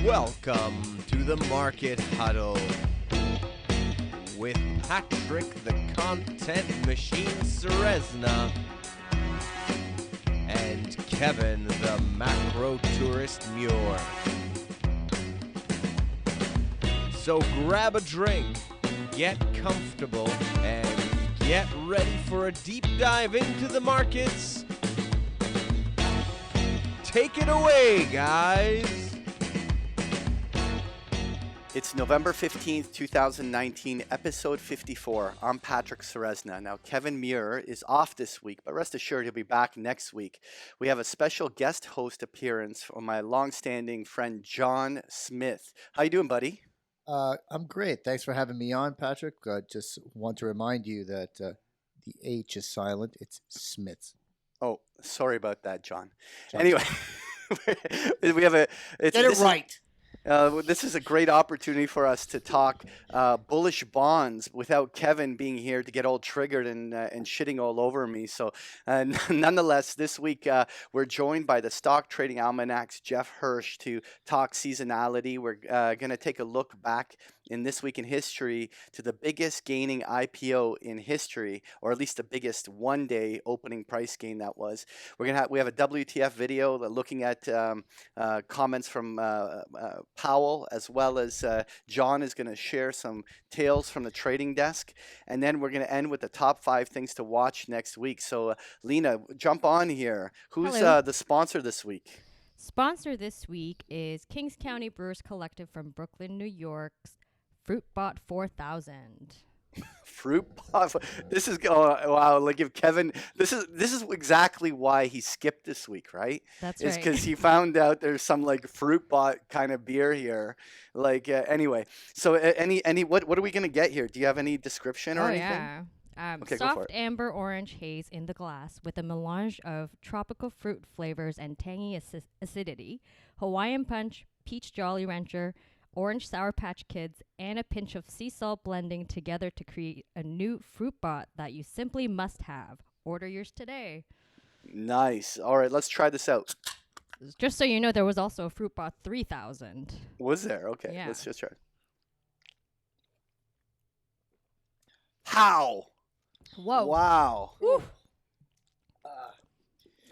Welcome to the Market Huddle with Patrick the Content Machine Serezna and Kevin the Macro Tourist Muir. So grab a drink, get comfortable, and get ready for a deep dive into the markets. Take it away, guys. It's November 15th, 2019, episode 54. I'm Patrick Serezna. Now, Kevin Muir is off this week, but rest assured he'll be back next week. We have a special guest host appearance from my longstanding friend, John Smith. How you doing, buddy? I'm great. Thanks for having me on, Patrick. Just want to remind you that the H is silent. It's Smith. Oh, sorry about that, John. John. Anyway, we have a... Get it right. This is a great opportunity for us to talk bullish bonds without Kevin being here to get all triggered and shitting all over me. So nonetheless, this week we're joined by the Stock Trading Almanac's Jeff Hirsch to talk seasonality. We're going to take a look back in This Week in History to the biggest gaining IPO in history, or at least the biggest one-day opening price gain that was. We have a WTF video looking at comments from Powell, as well as John is going to share some tales from the trading desk, and then we're going to end with the top 5 things to watch next week. So Lena, jump on here. Who's the sponsor this week? Sponsor this week is Kings County Brewers Collective from Brooklyn, New York's Fruitbot 4000. Fruitbot. This is wow. Like if Kevin, this is exactly why he skipped this week, right? That's right. It's because he found out there's some like Fruitbot kind of beer here. Like anyway, so what are we gonna get here? Do you have any description or anything? Yeah. Okay, soft amber orange haze in the glass with a melange of tropical fruit flavors and tangy acidity. Hawaiian Punch, Peach Jolly Rancher, Orange Sour Patch Kids, and a pinch of sea salt blending together to create a new fruit bot that you simply must have. Order yours today. Nice. All right, let's try this out. Just so you know, there was also a fruit bot 3000. Was there? Okay, Yeah. Let's just try. How? Whoa. Wow. Woo.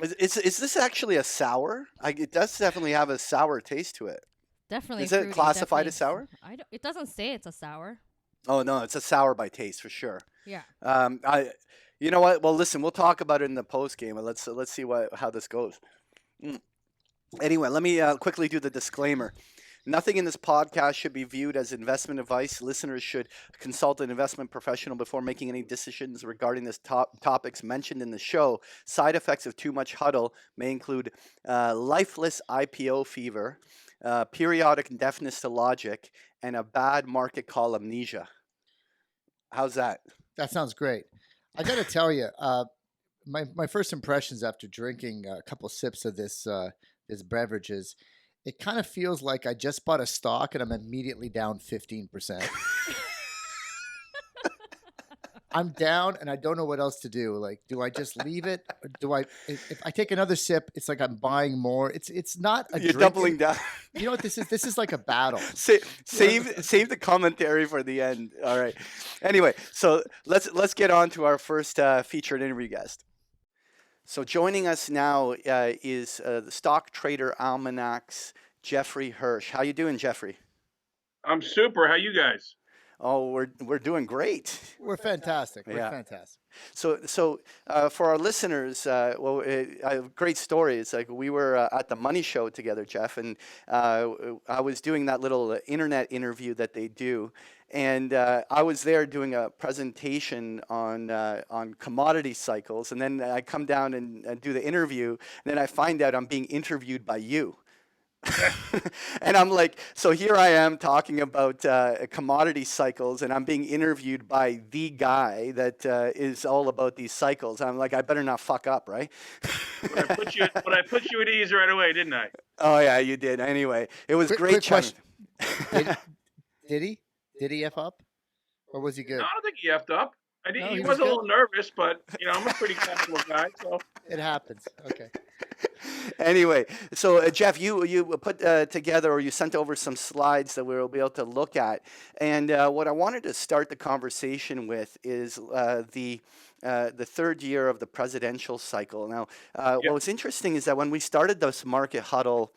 Is this actually a sour? It does definitely have a sour taste to it. Definitely. Is it fruity, classified definitely as sour? It doesn't say it's a sour. Oh no, it's a sour by taste for sure. Yeah. You know what? Well, listen, we'll talk about it in the post game. Let's see how this goes. Anyway, let me quickly do the disclaimer. Nothing in this podcast should be viewed as investment advice. Listeners should consult an investment professional before making any decisions regarding this topics mentioned in the show. Side effects of too much huddle may include lifeless IPO fever, periodic deafness to logic, and a bad market call amnesia. How's that? That sounds great. I got to tell you, my first impressions after drinking a couple sips of this beverages, it kind of feels like I just bought a stock and I'm immediately down 15%. I'm down and I don't know what else to do. Like, do I just leave it? Or if I take another sip, it's like I'm buying more. It's not a You're drink. doubling down. You know what this is? This is like a battle. Save the commentary for the end. All right. Anyway, so let's get on to our first featured interview guest. So joining us now is the Stock Trader Almanac's Jeffrey Hirsch. How you doing, Jeffrey? I'm super. How you guys? Oh, we're doing great. We're fantastic. We're Yeah. fantastic. So for our listeners, I have a great story. It's like we were at the Money Show together, Jeff, and I was doing that little internet interview that they do. And I was there doing a presentation on commodity cycles, and then I come down and do the interview, and then I find out I'm being interviewed by you. And I'm like, so here I am talking about commodity cycles, and I'm being interviewed by the guy that is all about these cycles. I'm like, I better not fuck up, right? But I put you at ease right away, didn't I? Oh yeah, you did. Anyway, it was great. Quick question. Did he? Did he F up? Or was he good? No, I don't think he effed up. No, he was was a little nervous, but I'm a pretty casual guy, so It happens. Okay. Anyway, so Jeff, you put together, or you sent over some slides that we'll be able to look at, and what I wanted to start the conversation with is the third year of the presidential cycle. Now, Yep. what was interesting is that when we started this Market Huddle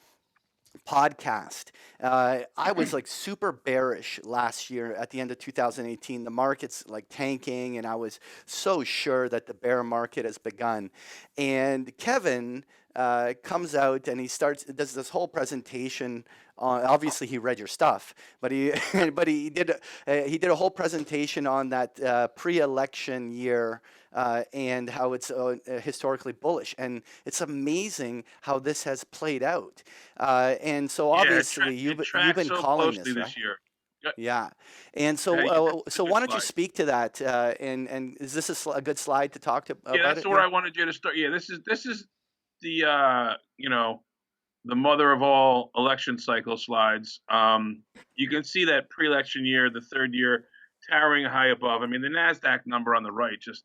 podcast, I was like super bearish last year at the end of 2018. The market's like tanking, and I was so sure that the bear market has begun. And Kevin comes out and does this whole presentation. Obviously, he read your stuff, but he he did a whole presentation on that pre-election year and how it's historically bullish. And it's amazing how this has played out. And so obviously you've been so calling closely this, right? this year. Yeah. And so It's a good why don't you slide. speak to that? And is this a good slide to talk to Yeah, about that's it? where I wanted you to start. Yeah, this is the the mother of all election cycle slides. You can see that pre-election year, the third year, towering high above. I mean, the Nasdaq number on the right just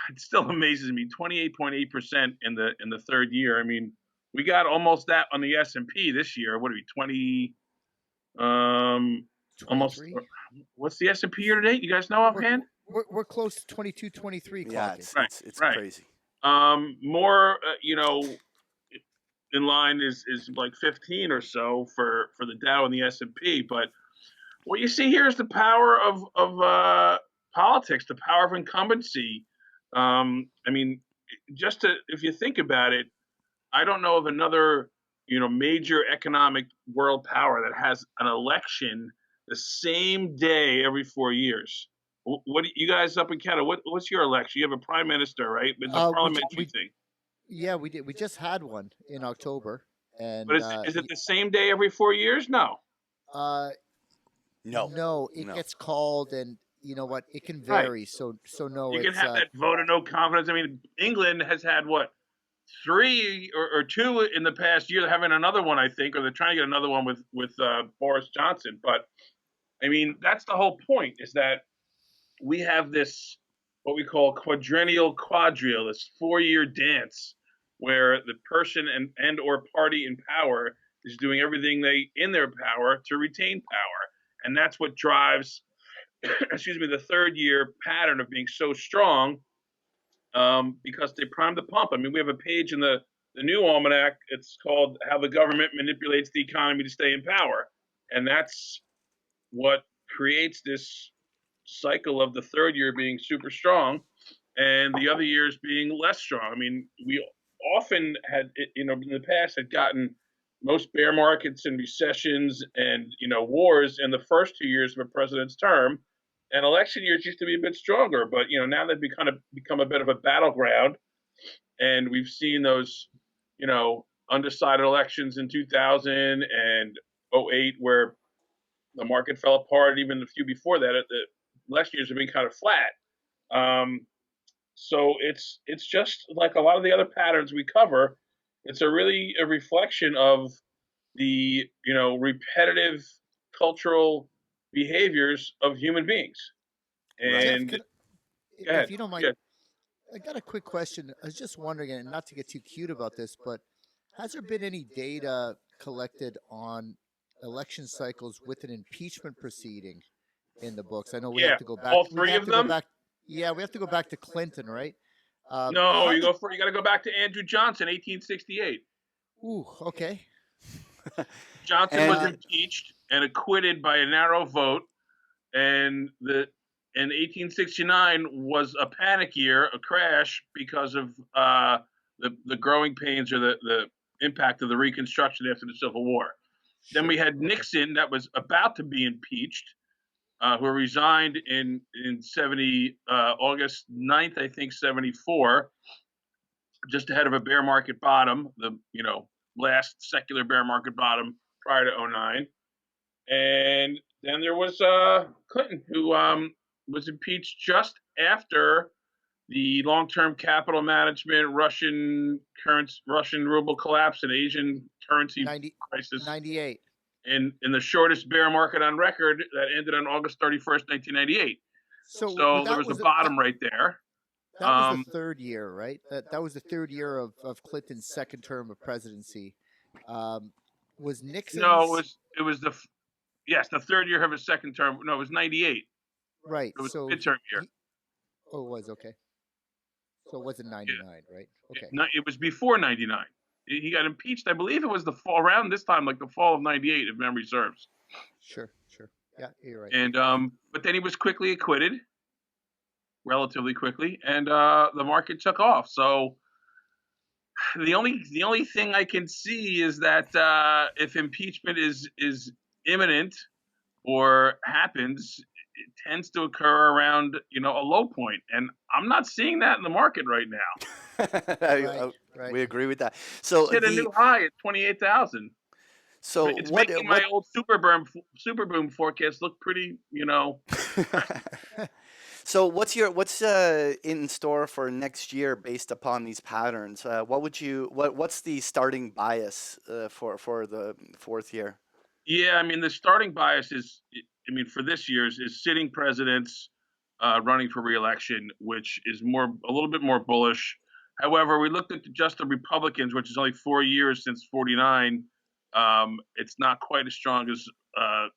it still amazes me. 28.8% in the third year. I mean, we got almost that on the S&P this year. What are we 20? Almost. 23? What's the S&P year to date? You guys know offhand? We're close to 22, 23 Yeah, clocking. it's Right. crazy. More, in line is like 15 or so for the Dow and the S&P. But what you see here is the power of politics, the power of incumbency. I mean, if you think about it, I don't know of another major economic world power that has an election the same day every 4 years. What you guys up in Canada? What's your election? You have a prime minister, right? It's a parliamentary thing. Yeah, we did. We just had one in October, and But is it the same day every 4 years? No. No. it No. gets called, and you know what? It can Right. vary. So no, You it's can have that vote of no confidence. I mean, England has had what, 3 or 2 in the past year. They're having another one, I think, or they're trying to get another one with Boris Johnson. But I mean, that's the whole point: is that we have this what we call quadrennial quadrille, this 4-year dance where the person and or party in power is doing everything in their power to retain power, and that's what drives excuse me, the third year pattern of being so strong, because they prime the pump. I mean, we have a page in the new almanac. It's called "How the Government Manipulates the Economy to Stay in Power," and that's what creates this cycle of the third year being super strong and the other years being less strong. I mean, we often had, in the past, had gotten most bear markets and recessions and wars in the first 2 years of a president's term, and election years used to be a bit stronger. But now they've become a bit of a battleground, and we've seen those undecided elections in 2000 and 08 where the market fell apart. Even a few before that, the election years have been kind of flat. So it's just like a lot of the other patterns we cover. It's a reflection of the repetitive cultural behaviors of human beings. And Jeff, go ahead. if you don't mind, Yeah. I got a quick question. I was just wondering, and not to get too cute about this, but has there been any data collected on election cycles with an impeachment proceeding in the books? I know we Yeah, have to go back. all we 3 have of to go them? back. Yeah, we have to go back to Clinton, right? No, you got to go back to Andrew Johnson, 1868. Ooh, okay. Johnson was And- impeached and acquitted by a narrow vote, and 1869 was a panic year, a crash, because of the growing pains or the impact of the Reconstruction after the Civil War. Then we had Nixon that was about to be impeached, who resigned in August 9th, I think, 74, just ahead of a bear market bottom, the last secular bear market bottom prior to 09. And then there was Clinton, who was impeached just after the long-term capital management, Russian ruble collapse, and Asian currency crisis 98. in the shortest bear market on record that ended on August 31st, 1998. So there was a bottom right there. That was Um, the third year, right? That was the third year of Clinton's second term of presidency. Um, was no, Nixon's it was yes, the third year of his second term. No, it was 98. right? It was So midterm year. oh, it was okay. So it wasn't Yeah. 99, right? Okay. It was before 99. He got impeached. I believe it was the fall around this time, like the fall of 98, if memory serves. Sure. Yeah, you're right. And but then he was quickly acquitted, relatively quickly, and the market took off. So the only thing I can see is that if impeachment is imminent or happens, it tends to occur around a low point, and I'm not seeing that in the market right now. Right. We agree with that. So It's hit a new high at 28,000. so It's what making what my old super boom forecast look pretty. So what's in store for next year based upon these patterns? What's the starting bias for the fourth year? Yeah, I mean the starting bias is, I mean for this year's is sitting presidents running for reelection, which is a little bit more bullish. However, we looked at just the Republicans, which is only 4 years since '49. It's not quite as strong as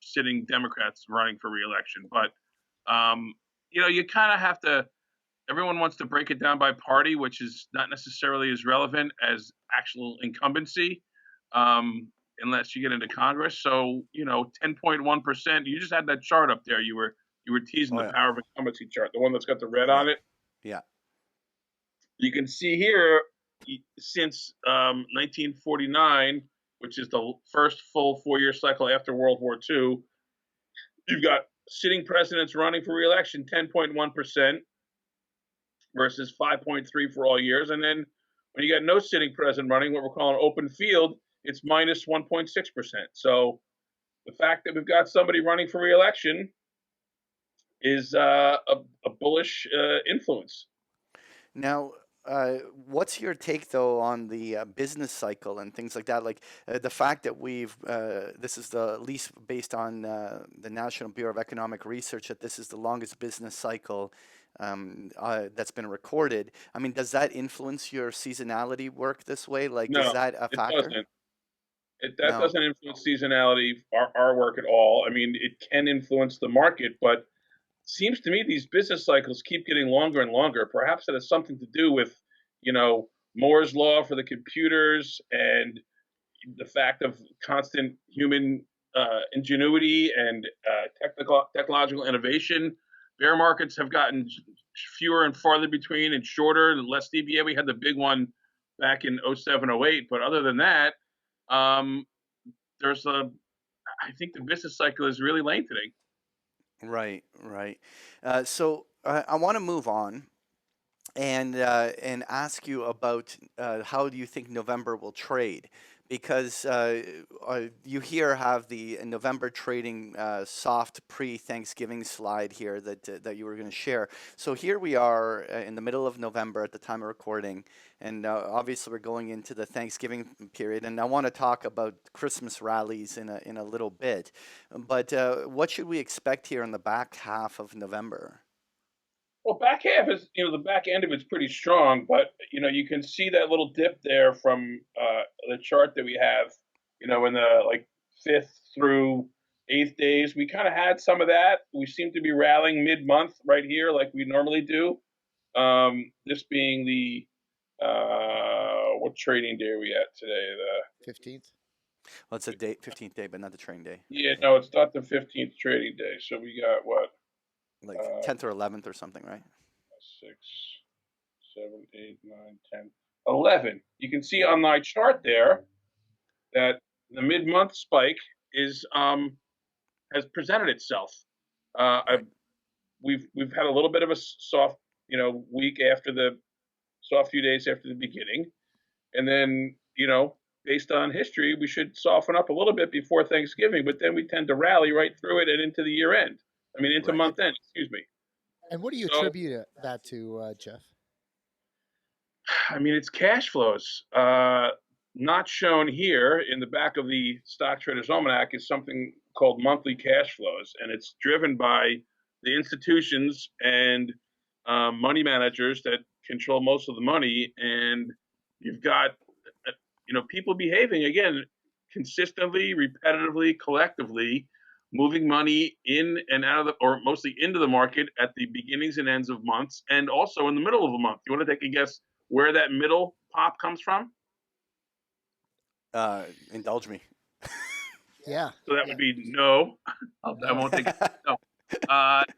sitting Democrats running for reelection, but um, you kind of have to. Everyone wants to break it down by party, which is not necessarily as relevant as actual incumbency, unless you get into Congress. So 10.1%. You just had that chart up there. You were teasing Oh the yeah, power of incumbency chart, the one that's got the red yeah, on it. yeah. You can see here since 1949, which is the first full 4-year cycle after World War II, you've got sitting presidents running for reelection 10.1% versus 5.3 for all years. And then when you got no sitting president running, what we're calling open field, it's minus 1.6%. So the fact that we've got somebody running for reelection is a bullish influence. Now, what's your take though on the business cycle and things like that? Like the fact that this is the least based on the National Bureau of Economic Research, that this is the longest business cycle that's been recorded. I mean, does that influence your seasonality work this way? Like, is No, that a it factor? doesn't. That No. doesn't influence seasonality, our work at all. I mean, it can influence the market, but seems to me these business cycles keep getting longer and longer. Perhaps it has something to do with, Moore's law for the computers and the fact of constant human ingenuity and technological innovation. Bear markets have gotten fewer and farther between and shorter and less deep. Yeah, we had the big one back in '07, '08, but other than that, um, I think the business cycle is really lengthening. Right, right. So I want to move on and ask you about how do you think November will trade? Because you here have the November trading soft pre-Thanksgiving slide here that you were going to share. So here we are in the middle of November at the time of recording, and obviously we're going into the Thanksgiving period. And I want to talk about Christmas rallies in a little bit. But what should we expect here in the back half of November? Well, back half is, the back end of it's pretty strong, but you can see that little dip there from the chart that we have, in the like 5th through 8th days. We kind of had some of that. We seem to be rallying mid-month right here, like we normally do. This being the what trading day are we at today? 15th. Well, it's a 15th day, but not the trading day. No, it's not the 15th trading day. So we got what? Like 10th or 11th or something, right? 6, 7, 8, 9, 10, 11. You can see on my chart there that the mid-month spike has presented itself. We've had a little bit of a soft week after the soft few days after the beginning, and then based on history we should soften up a little bit before Thanksgiving, but then we tend to rally right through it and into the year end. I mean, into month end. Excuse me. And what do you attribute that to, Jeff? I mean, it's cash flows. Not shown here in the back of the Stock Traders Almanac is something called monthly cash flows, and it's driven by the institutions and money managers that control most of the money, and you've got people behaving again consistently, repetitively, collectively, moving money in and out of or mostly into the market at the beginnings and ends of months, and also in the middle of a month. You want to take a guess where that middle pop comes from? Indulge me. Yeah. So that would be no. I won't take it. No.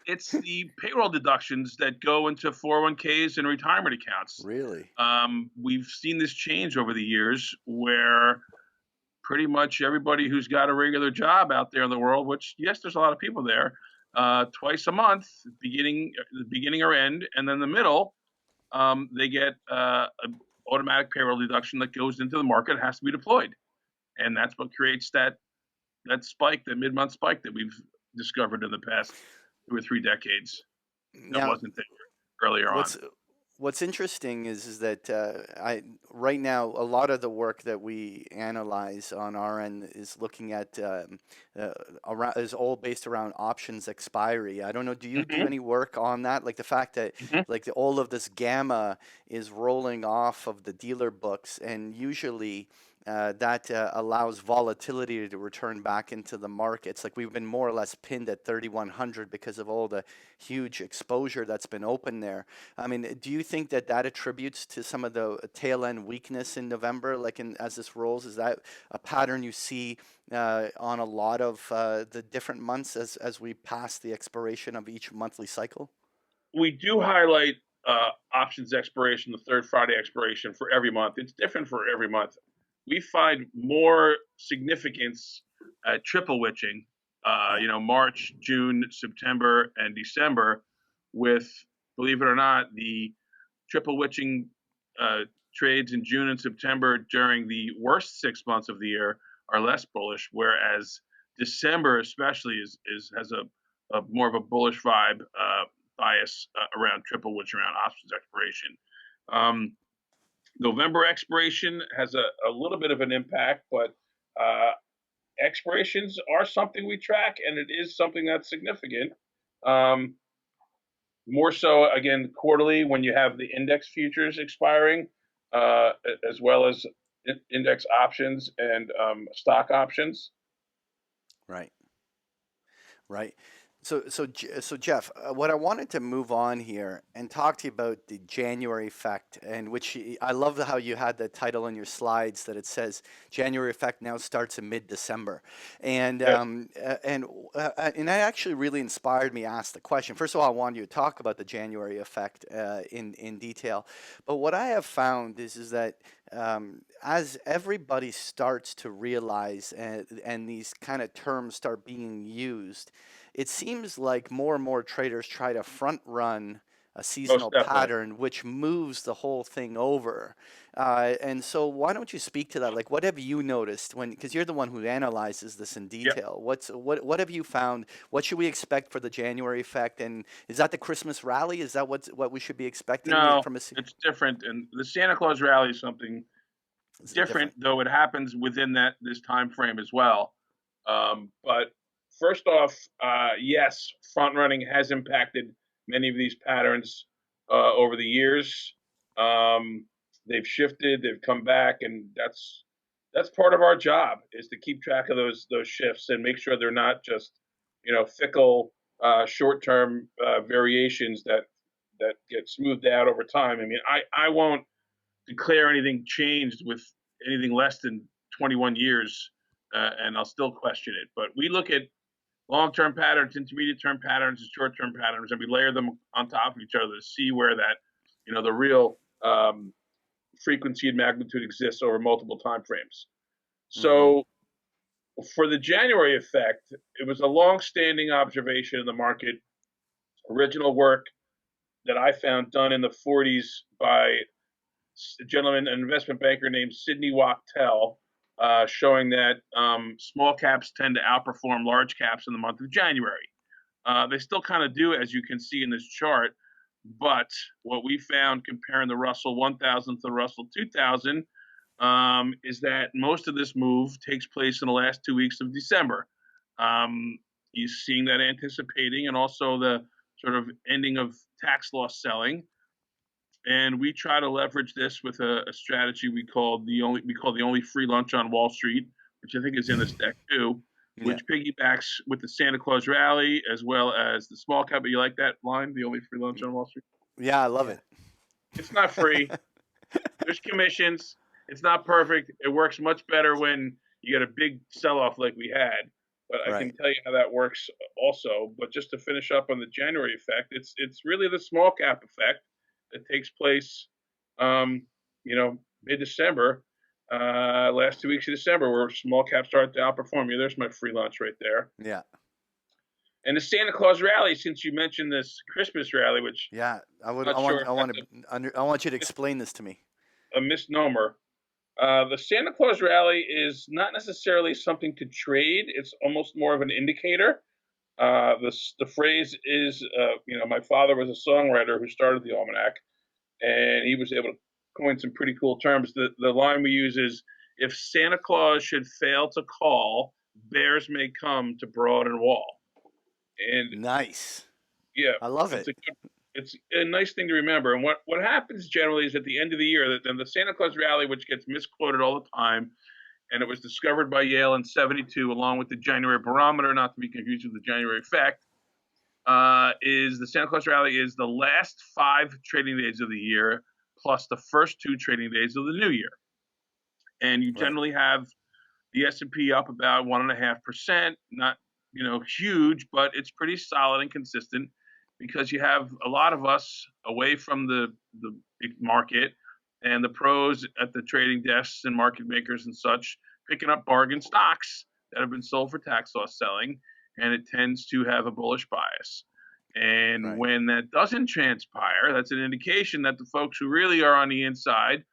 It's the payroll deductions that go into 401ks and retirement accounts. Really? We've seen this change over the years where pretty much everybody who's got a regular job out there in the world, which, yes, there's a lot of people there, twice a month, beginning or end, and then the middle, they get an automatic payroll deduction that goes into the market, has to be deployed. And that's what creates that spike, that mid-month spike that we've discovered in the past 2 or 3 decades. That wasn't there earlier on. What's interesting is that right now a lot of the work that we analyze on our end is looking at is all based around options expiry. I don't know. Do you do any work on that? Like the fact that like all of this gamma is rolling off of the dealer books, and usually that allows volatility to return back into the markets. Like we've been more or less pinned at 3,100 because of all the huge exposure that's been open there. I mean, do you think that attributes to some of the tail end weakness in November, like as this rolls? Is that a pattern you see on a lot of the different months as we pass the expiration of each monthly cycle? We do highlight options expiration, the third Friday expiration for every month. It's different for every month. We find more significance at triple witching, March, June, September, and December, with, believe it or not, the triple witching trades in June and September during the worst 6 months of the year are less bullish, whereas December especially has a more of a bullish vibe bias around triple witch, around options expiration. November expiration has a little bit of an impact, but expirations are something we track, and it is something that's significant. More so, again, quarterly when you have the index futures expiring, as well as index options and stock options. Right. So Jeff, what I wanted to move on here and talk to you about the January effect, and which I love how you had the title in your slides that it says January effect now starts in mid-December, and that actually really inspired me to ask the question. First of all, I wanted you to talk about the January effect in detail, but what I have found is that as everybody starts to realize and these kind of terms start being used, it seems like more and more traders try to front run a seasonal pattern, which moves the whole thing over. And so why don't you speak to that? Like, what have you noticed because you're the one who analyzes this in detail? Yep. What have you found? What should we expect for the January effect? And is that the Christmas rally? Is that what we should be expecting? No, it's different. And the Santa Claus rally is something different, though it happens within this time frame as well. But first off, yes, front running has impacted many of these patterns over the years. They've shifted, they've come back, and that's part of our job, is to keep track of those shifts and make sure they're not just fickle short-term variations that get smoothed out over time. I mean, I won't declare anything changed with anything less than 21 years, and I'll still question it. But we look at long-term patterns, intermediate-term patterns, and short-term patterns, and we layer them on top of each other to see where that, the real frequency and magnitude exists over multiple time frames. So for the January effect, it was a long-standing observation in the market, original work that I found done in the 40s by a gentleman, an investment banker named Sidney Wachtell, showing that small caps tend to outperform large caps in the month of January. They still kind of do, as you can see in this chart, but what we found comparing the Russell 1000 to the Russell 2000 is that most of this move takes place in the last 2 weeks of December. You're seeing that anticipating, and also the sort of ending of tax loss selling. And we try to leverage this with a strategy we call the only free lunch on Wall Street, which I think is in this deck too, which piggybacks with the Santa Claus rally as well as the small cap. You like that line, the only free lunch on Wall Street? Yeah, I love it. It's not free. There's commissions. It's not perfect. It works much better when you get a big sell-off like we had. But I can tell you how that works also. But just to finish up on the January effect, it's really the small cap effect that takes place, mid-December, last 2 weeks of December, where small caps start to outperform you. There's my free lunch right there. Yeah. And the Santa Claus rally, since you mentioned this Christmas rally, which I want you to explain this to me. A misnomer. The Santa Claus rally is not necessarily something to trade. It's almost more of an indicator. The phrase is, my father was a songwriter who started the almanac, and he was able to coin some pretty cool terms. The line we use is, if Santa Claus should fail to call, bears may come to Broad and Wall. And nice. Yeah. I love it. It's a nice thing to remember. And what happens generally is at the end of the year, that then the Santa Claus rally, which gets misquoted all the time, and it was discovered by Yale in '72, along with the January barometer, not to be confused with the January effect, is the Santa Claus rally is the last 5 trading days of the year plus the first 2 trading days of the new year. And you generally have the S&P up about 1.5%, not huge, but it's pretty solid and consistent, because you have a lot of us away from the big market and the pros at the trading desks and market makers and such picking up bargain stocks that have been sold for tax loss selling, and it tends to have a bullish bias. And when that doesn't transpire, that's an indication that the folks who really are on the inside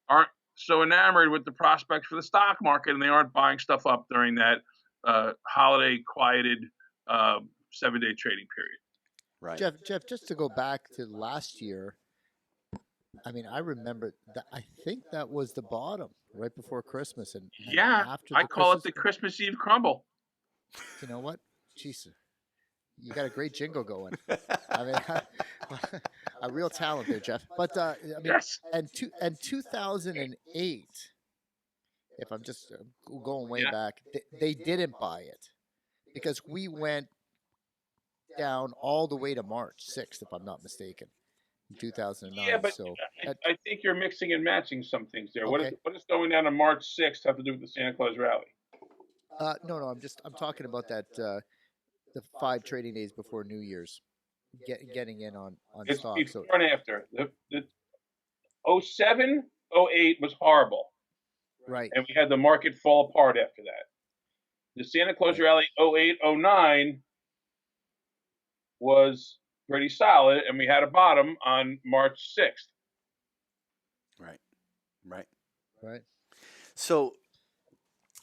aren't so enamored with the prospects for the stock market, and they aren't buying stuff up during that holiday quieted 7-day trading period. Right. Jeff, just to go back to last year, I mean, I remember that. I think that was the bottom right before Christmas, and after I call it the Christmas Eve crumble. You know what? Jeez, you got a great jingle going. I mean, a real talent there, Jeff. But I mean, yes. And 2008, if I'm just going way back, they didn't buy it because we went down all the way to March 6th, if I'm not mistaken, in 2009. Yeah, but so I think you're mixing and matching some things there. Okay. What is going down on March 6th have to do with the Santa Claus rally? No, I'm talking about that the 5 trading days before New Year's, getting in on stock. It's before and after. The 07, 08 was horrible. Right. And we had the market fall apart after that. The Santa Claus rally 08, 09 was pretty solid, and we had a bottom on March 6th. Right. So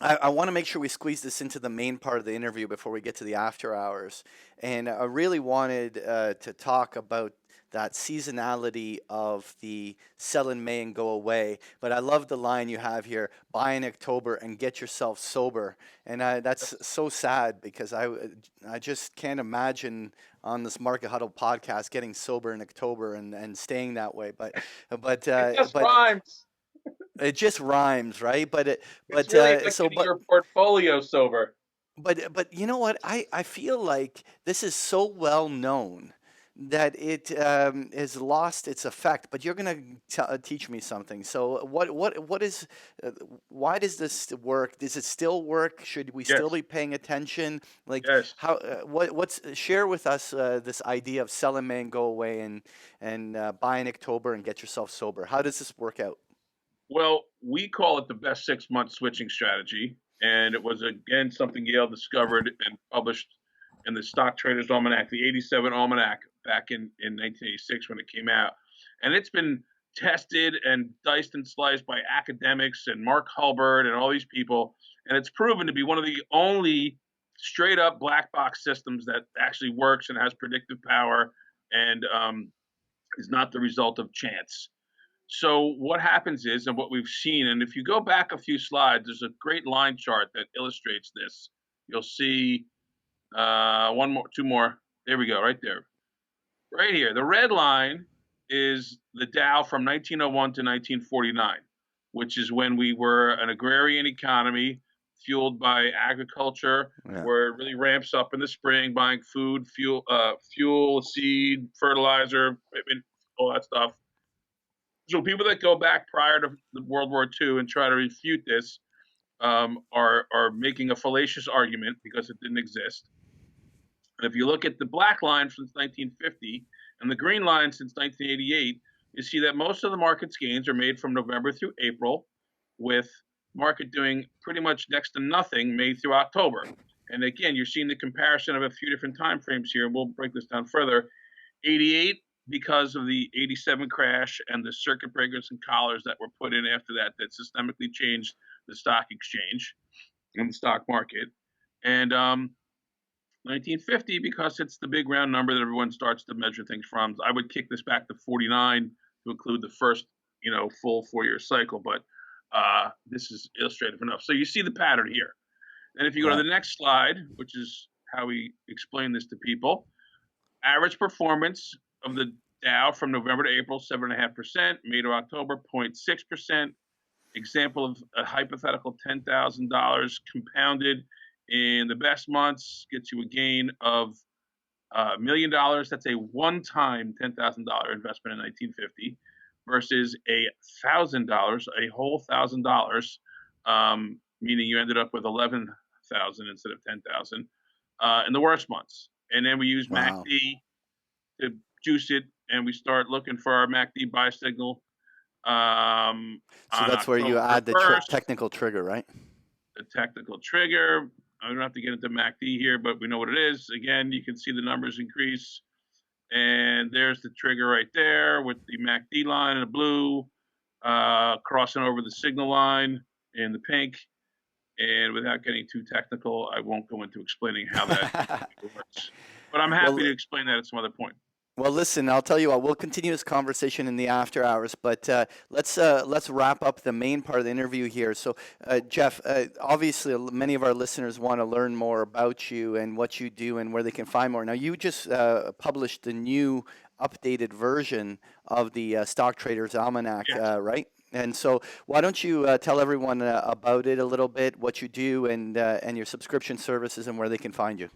I want to make sure we squeeze this into the main part of the interview before we get to the after hours. And I really wanted to talk about that seasonality of the sell in May and go away. But I love the line you have here, buy in October and get yourself sober. And that's so sad, because I just can't imagine on this Market Huddle podcast getting sober in October and staying that way. But it just rhymes. It just rhymes, right? But really like your portfolio sober. But you know what? I feel like this is so well known that it has lost its effect. But you're going to teach me something. So what is? Why does this work? Does it still work? Should we still be paying attention? Like how? What's share with us this idea of sell in May and go away and buy in October and get yourself sober? How does this work out? Well, we call it the best 6-month switching strategy, and it was again something Yale discovered and published in the Stock Traders Almanac, the '87 Almanac, back in 1986 when it came out. And it's been tested and diced and sliced by academics and Mark Hulbert and all these people, and it's proven to be one of the only straight up black box systems that actually works and has predictive power and is not the result of chance. So what happens is, and what we've seen, and if you go back a few slides, there's a great line chart that illustrates this. You'll see 2 more. There we go, right there. right here. The red line is the Dow from 1901 to 1949, which is when we were an agrarian economy fueled by agriculture, Yeah. where it really ramps up in the spring, buying food, fuel, seed, fertilizer, equipment, all that stuff. So people that go back prior to World War II and try to refute this are making a fallacious argument because it didn't exist. And if you look at the black line since 1950 and the green line since 1988, you see that most of the market's gains are made from November through April, with market doing pretty much next to nothing May through October. And again, you're seeing the comparison of a few different time frames here. We'll break this down further. 88, because of the 87 crash and the circuit breakers and collars that were put in after that systemically changed the stock exchange and the stock market. And 1950, because it's the big round number that everyone starts to measure things from. I would kick this back to 49 to include the first, full 4-year cycle, but this is illustrative enough. So you see the pattern here. And if you go to the next slide, which is how we explain this to people, average performance of the Dow from November to April, 7.5%, May to October, 0.6%. Example of a hypothetical $10,000 compounded in the best months gets you a gain of $1 million. That's a one-time $10,000 investment in 1950 versus $1,000, a whole $1,000, meaning you ended up with 11,000 instead of 10,000 in the worst months. And then we use MACD to juice it, and we start looking for our MACD buy signal. So that's where you add the technical trigger, right? The technical trigger. I don't have to get into MACD here, but we know what it is. Again, you can see the numbers increase. And there's the trigger right there with the MACD line in the blue, crossing over the signal line in the pink. And without getting too technical, I won't go into explaining how that works. But I'm happy to explain that at some other point. Well, listen, I'll tell you what, we'll continue this conversation in the after hours, but let's wrap up the main part of the interview here. So, Jeff, obviously many of our listeners want to learn more about you and what you do and where they can find more. Now, you just published the new updated version of the Stock Traders Almanac, right? And so why don't you tell everyone about it a little bit, what you do, and your subscription services and where they can find you.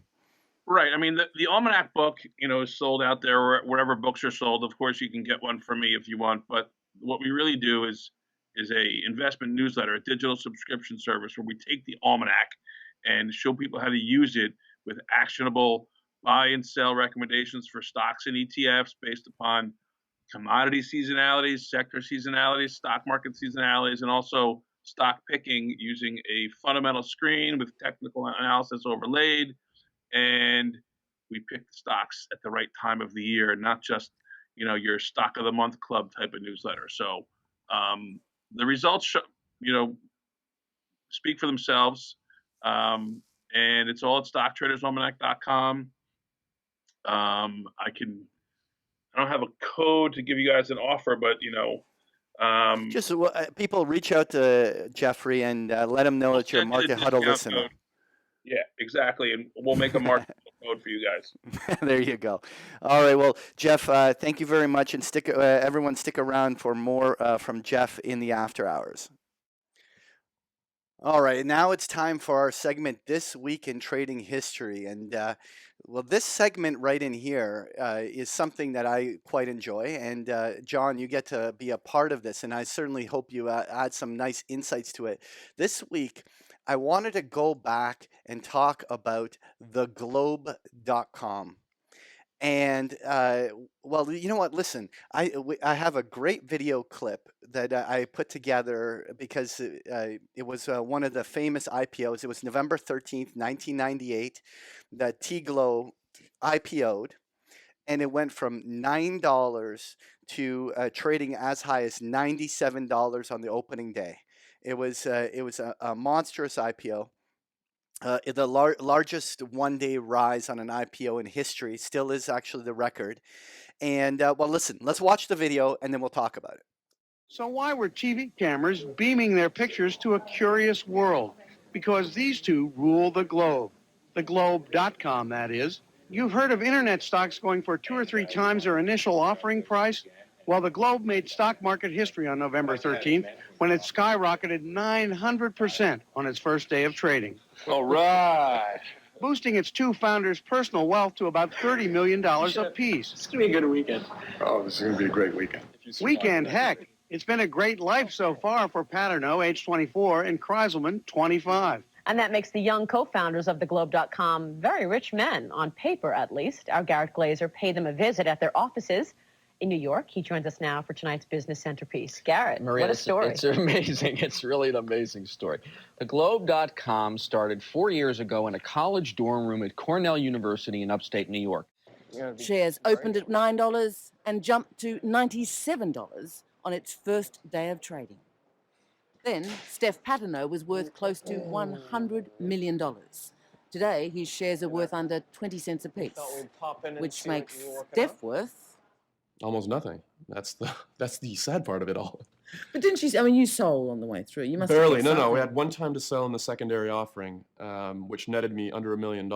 Right. I mean, the Almanac book, is sold out there wherever books are sold. Of course, you can get one from me if you want. But what we really do is a investment newsletter, a digital subscription service where we take the Almanac and show people how to use it with actionable buy and sell recommendations for stocks and ETFs based upon commodity seasonalities, sector seasonalities, stock market seasonalities, and also stock picking using a fundamental screen with technical analysis overlaid. And we pick the stocks at the right time of the year, not just, your stock of the month club type of newsletter. So the results, speak for themselves. And it's all at StockTradersAlmanac.com. I don't have a code to give you guys an offer, but, just people reach out to Jeffrey and let him know that you're a Market Huddle listener. Code. Yeah, exactly. And we'll make a market code for you guys. There you go. All right. Well, Jeff, thank you very much. And everyone stick around for more from Jeff in the after hours. All right. Now it's time for our segment, This Week in Trading History. And this segment right in here is something that I quite enjoy. And John, you get to be a part of this. And I certainly hope you add some nice insights to it. This week, I wanted to go back and talk about theglobe.com. And, you know what? Listen, I have a great video clip that I put together because it was one of the famous IPOs. It was November 13th, 1998, that T-Globe IPO'd. And it went from $9 to trading as high as $97 on the opening day. It was a monstrous IPO, the largest one-day rise on an IPO in history. Still is actually the record. And listen, let's watch the video and then we'll talk about it. So why were TV cameras beaming their pictures to a curious world? Because these two rule the globe. Theglobe.com, that is. You've heard of internet stocks going for 2 or 3 times their initial offering price? Well, the Globe made stock market history on November 13th when it skyrocketed 900% on its first day of trading. All right. Boosting its two founders' personal wealth to about $30 million apiece. It's going to be a good weekend. Oh, this is going to be a great weekend. Weekend, heck. It's been a great life so far for Paterno, age 24, and Kreiselman, 25. And that makes the young co-founders of theglobe.com very rich men, on paper at least. Our Garrett Glazer paid them a visit at their offices in New York. He joins us now for tonight's Business Centerpiece. Garrett, Maria, what a story. It's amazing. It's really an amazing story. Theglobe.com started 4 years ago in a college dorm room at Cornell University in upstate New York. Shares opened at $9 and jumped to $97 on its first day of trading. Then, Steph Paterno was worth close to $100 million. Today, his shares are worth under 20 cents apiece, which makes Steph worth almost nothing. That's the sad part of it all. But didn't you? I mean, you sold on the way through. You must Barely. have No. We had one time to sell in the secondary offering, which netted me under $1 million,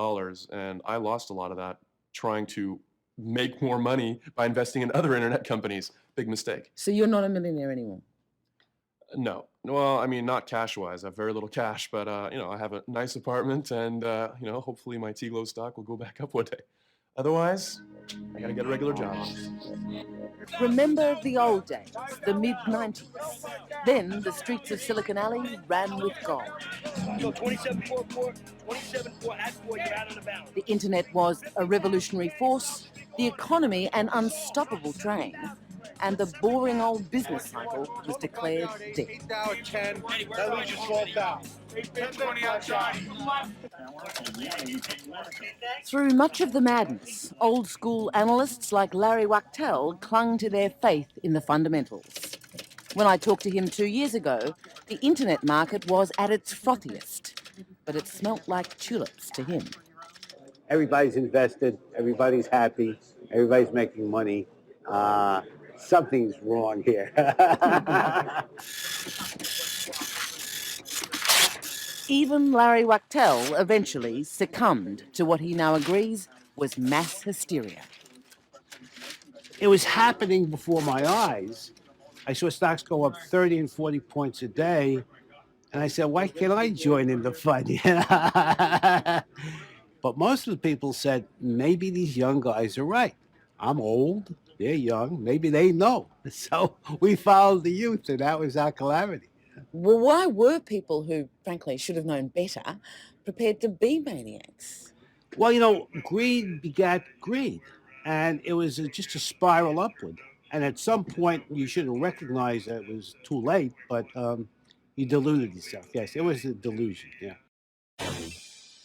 and I lost a lot of that trying to make more money by investing in other internet companies. Big mistake. So you're not a millionaire anymore? No. Well, I mean, not cash-wise. I have very little cash, but I have a nice apartment, and hopefully my T-Glow stock will go back up one day. Otherwise, I gotta get a regular job. Remember the old days, the mid-90s. Then the streets of Silicon Alley ran with gold. The internet was a revolutionary force, the economy an unstoppable train, and the boring old business cycle was declared dead. Through much of the madness, old-school analysts like Larry Wachtel clung to their faith in the fundamentals. When I talked to him 2 years ago, the internet market was at its frothiest, but it smelt like tulips to him. Everybody's invested, everybody's happy, everybody's making money. Something's wrong here. Even Larry Wachtel eventually succumbed to what he now agrees was mass hysteria. It was happening before my eyes. I saw stocks go up 30 and 40 points a day, and I said, why can't I join in the fun? But most of the people said, maybe these young guys are right. I'm old, they're young, maybe they know. So we followed the youth, and that was our calamity. Well, why were people who, frankly, should have known better prepared to be maniacs? Well, greed begat greed, and it was just a spiral upward. And at some point, you should have recognized that it was too late, but you deluded yourself. Yes, it was a delusion, yeah.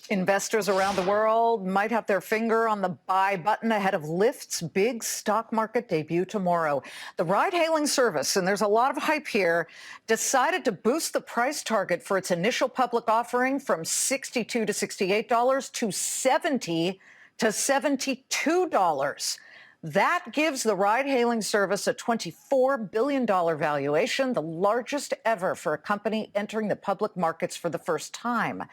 Investors around the world might have their finger on the buy button ahead of Lyft's big stock market debut tomorrow. The ride-hailing service, and there's a lot of hype here, decided to boost the price target for its initial public offering from $62 to $68 to $70 to $72. That gives the ride-hailing service a $24 billion valuation, the largest ever for a company entering the public markets for the first time.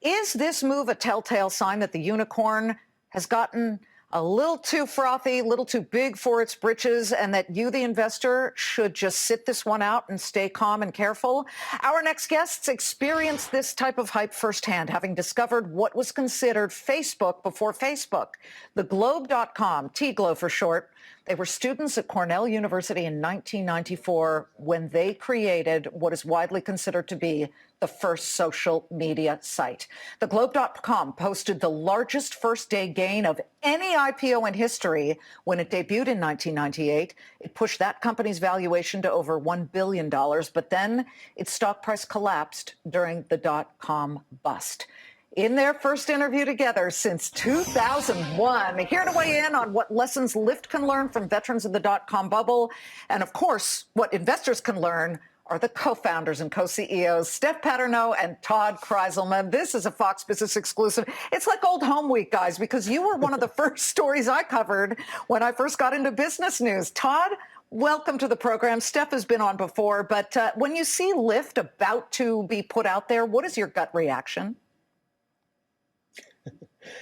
Is this move a telltale sign that the unicorn has gotten a little too frothy, a little too big for its britches, and that you, the investor, should just sit this one out and stay calm and careful? Our next guests experienced this type of hype firsthand, having discovered what was considered Facebook before Facebook. Theglobe.com, T-Glow for short, they were students at Cornell University in 1994 when they created what is widely considered to be the first social media site. Theglobe.com posted the largest first-day gain of any IPO in history when it debuted in 1998. It pushed that company's valuation to over $1 billion, but then its stock price collapsed during the dot-com bust. In their first interview together since 2001, here to weigh in on what lessons Lyft can learn from veterans of the dot-com bubble, and of course, what investors can learn, are the co-founders and co-CEOs, Steph Paterno and Todd Kreiselman. This is a Fox Business exclusive. It's like old home week, guys, because you were one of the first stories I covered when I first got into business news. Todd, welcome to the program. Steph has been on before, but when you see Lyft about to be put out there, what is your gut reaction?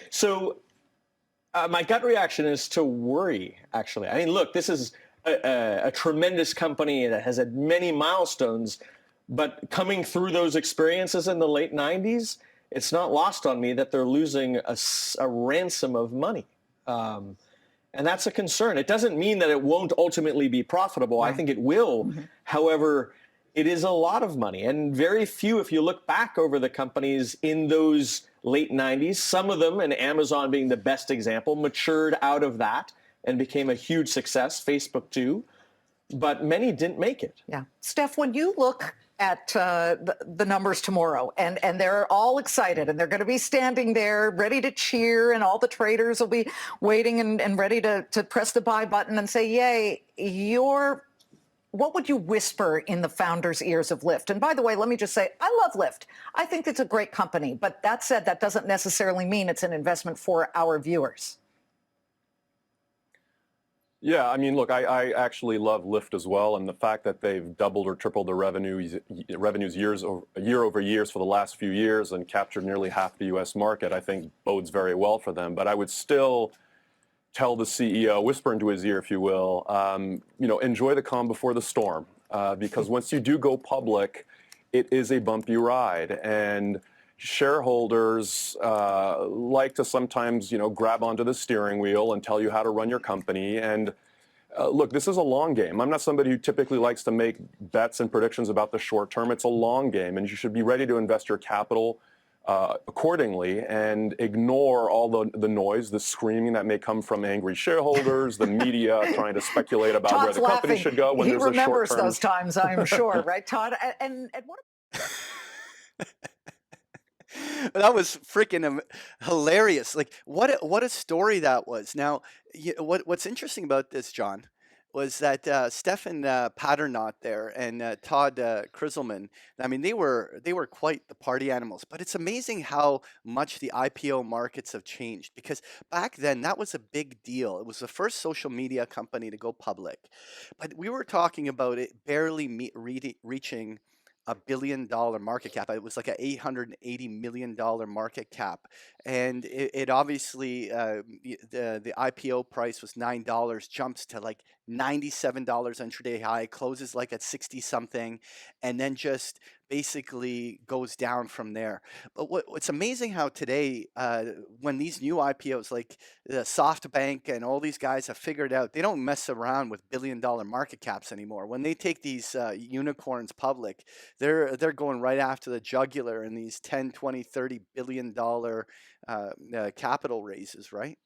So My gut reaction is to worry, actually. I mean, look, this is a tremendous company that has had many milestones, but coming through those experiences in the late 90s, it's not lost on me that they're losing a ransom of money. And that's a concern. It doesn't mean that it won't ultimately be profitable. I think it will. However, it is a lot of money. And very few, if you look back over the companies in those late 90s, some of them, and Amazon being the best example, matured out of that and became a huge success, Facebook too. But many didn't make it. Yeah. Steph, when you look at the numbers tomorrow, and they're all excited, and they're going to be standing there ready to cheer, and all the traders will be waiting and ready to press the buy button and say, yay, what would you whisper in the founders' ears of Lyft? And by the way, let me just say, I love Lyft. I think it's a great company. But that said, that doesn't necessarily mean it's an investment for our viewers. Yeah, I mean, look, I actually love Lyft as well, and the fact that they've doubled or tripled their revenues year over years for the last few years and captured nearly half the U.S. market, I think bodes very well for them. But I would still tell the CEO, whisper into his ear, if you will, enjoy the calm before the storm, because once you do go public, it is a bumpy ride, and shareholders like to sometimes, grab onto the steering wheel and tell you how to run your company. And look, this is a long game. I'm not somebody who typically likes to make bets and predictions about the short term. It's a long game, and you should be ready to invest your capital accordingly and ignore all the noise, the screaming that may come from angry shareholders, the media trying to speculate about Todd's where the company laughing. should go when He there's a remembers short term. those times, I'm sure, right, Todd? And what? That was freaking hilarious. Like what a story that was. Now, what's interesting about this, John, was that Stefan Paternotte there and Todd Kriselman. I mean, they were quite the party animals. But it's amazing how much the IPO markets have changed, because back then that was a big deal. It was the first social media company to go public, but we were talking about it barely reaching $1 billion market cap. It was like a $880 million market cap, and it obviously the IPO price was $9, jumps to like $97 intraday high, closes like at 60 something, and then just basically goes down from there. But what's amazing how today, when these new IPOs like the SoftBank and all these guys have figured out, they don't mess around with $1 billion market caps anymore. When they take these unicorns public, they're going right after the jugular in these 10, 20, 30 billion dollar capital raises, right?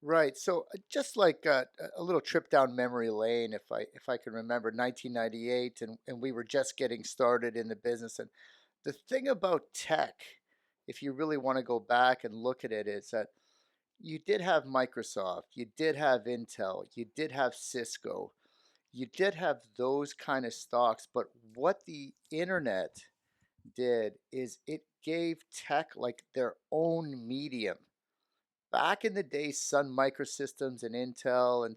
Right. So just like a little trip down memory lane, if I can remember 1998, and we were just getting started in the business. And the thing about tech, if you really want to go back and look at it, is that you did have Microsoft, you did have Intel, you did have Cisco, you did have those kind of stocks. But what the internet did is it gave tech like their own medium. Back in the day, Sun Microsystems and Intel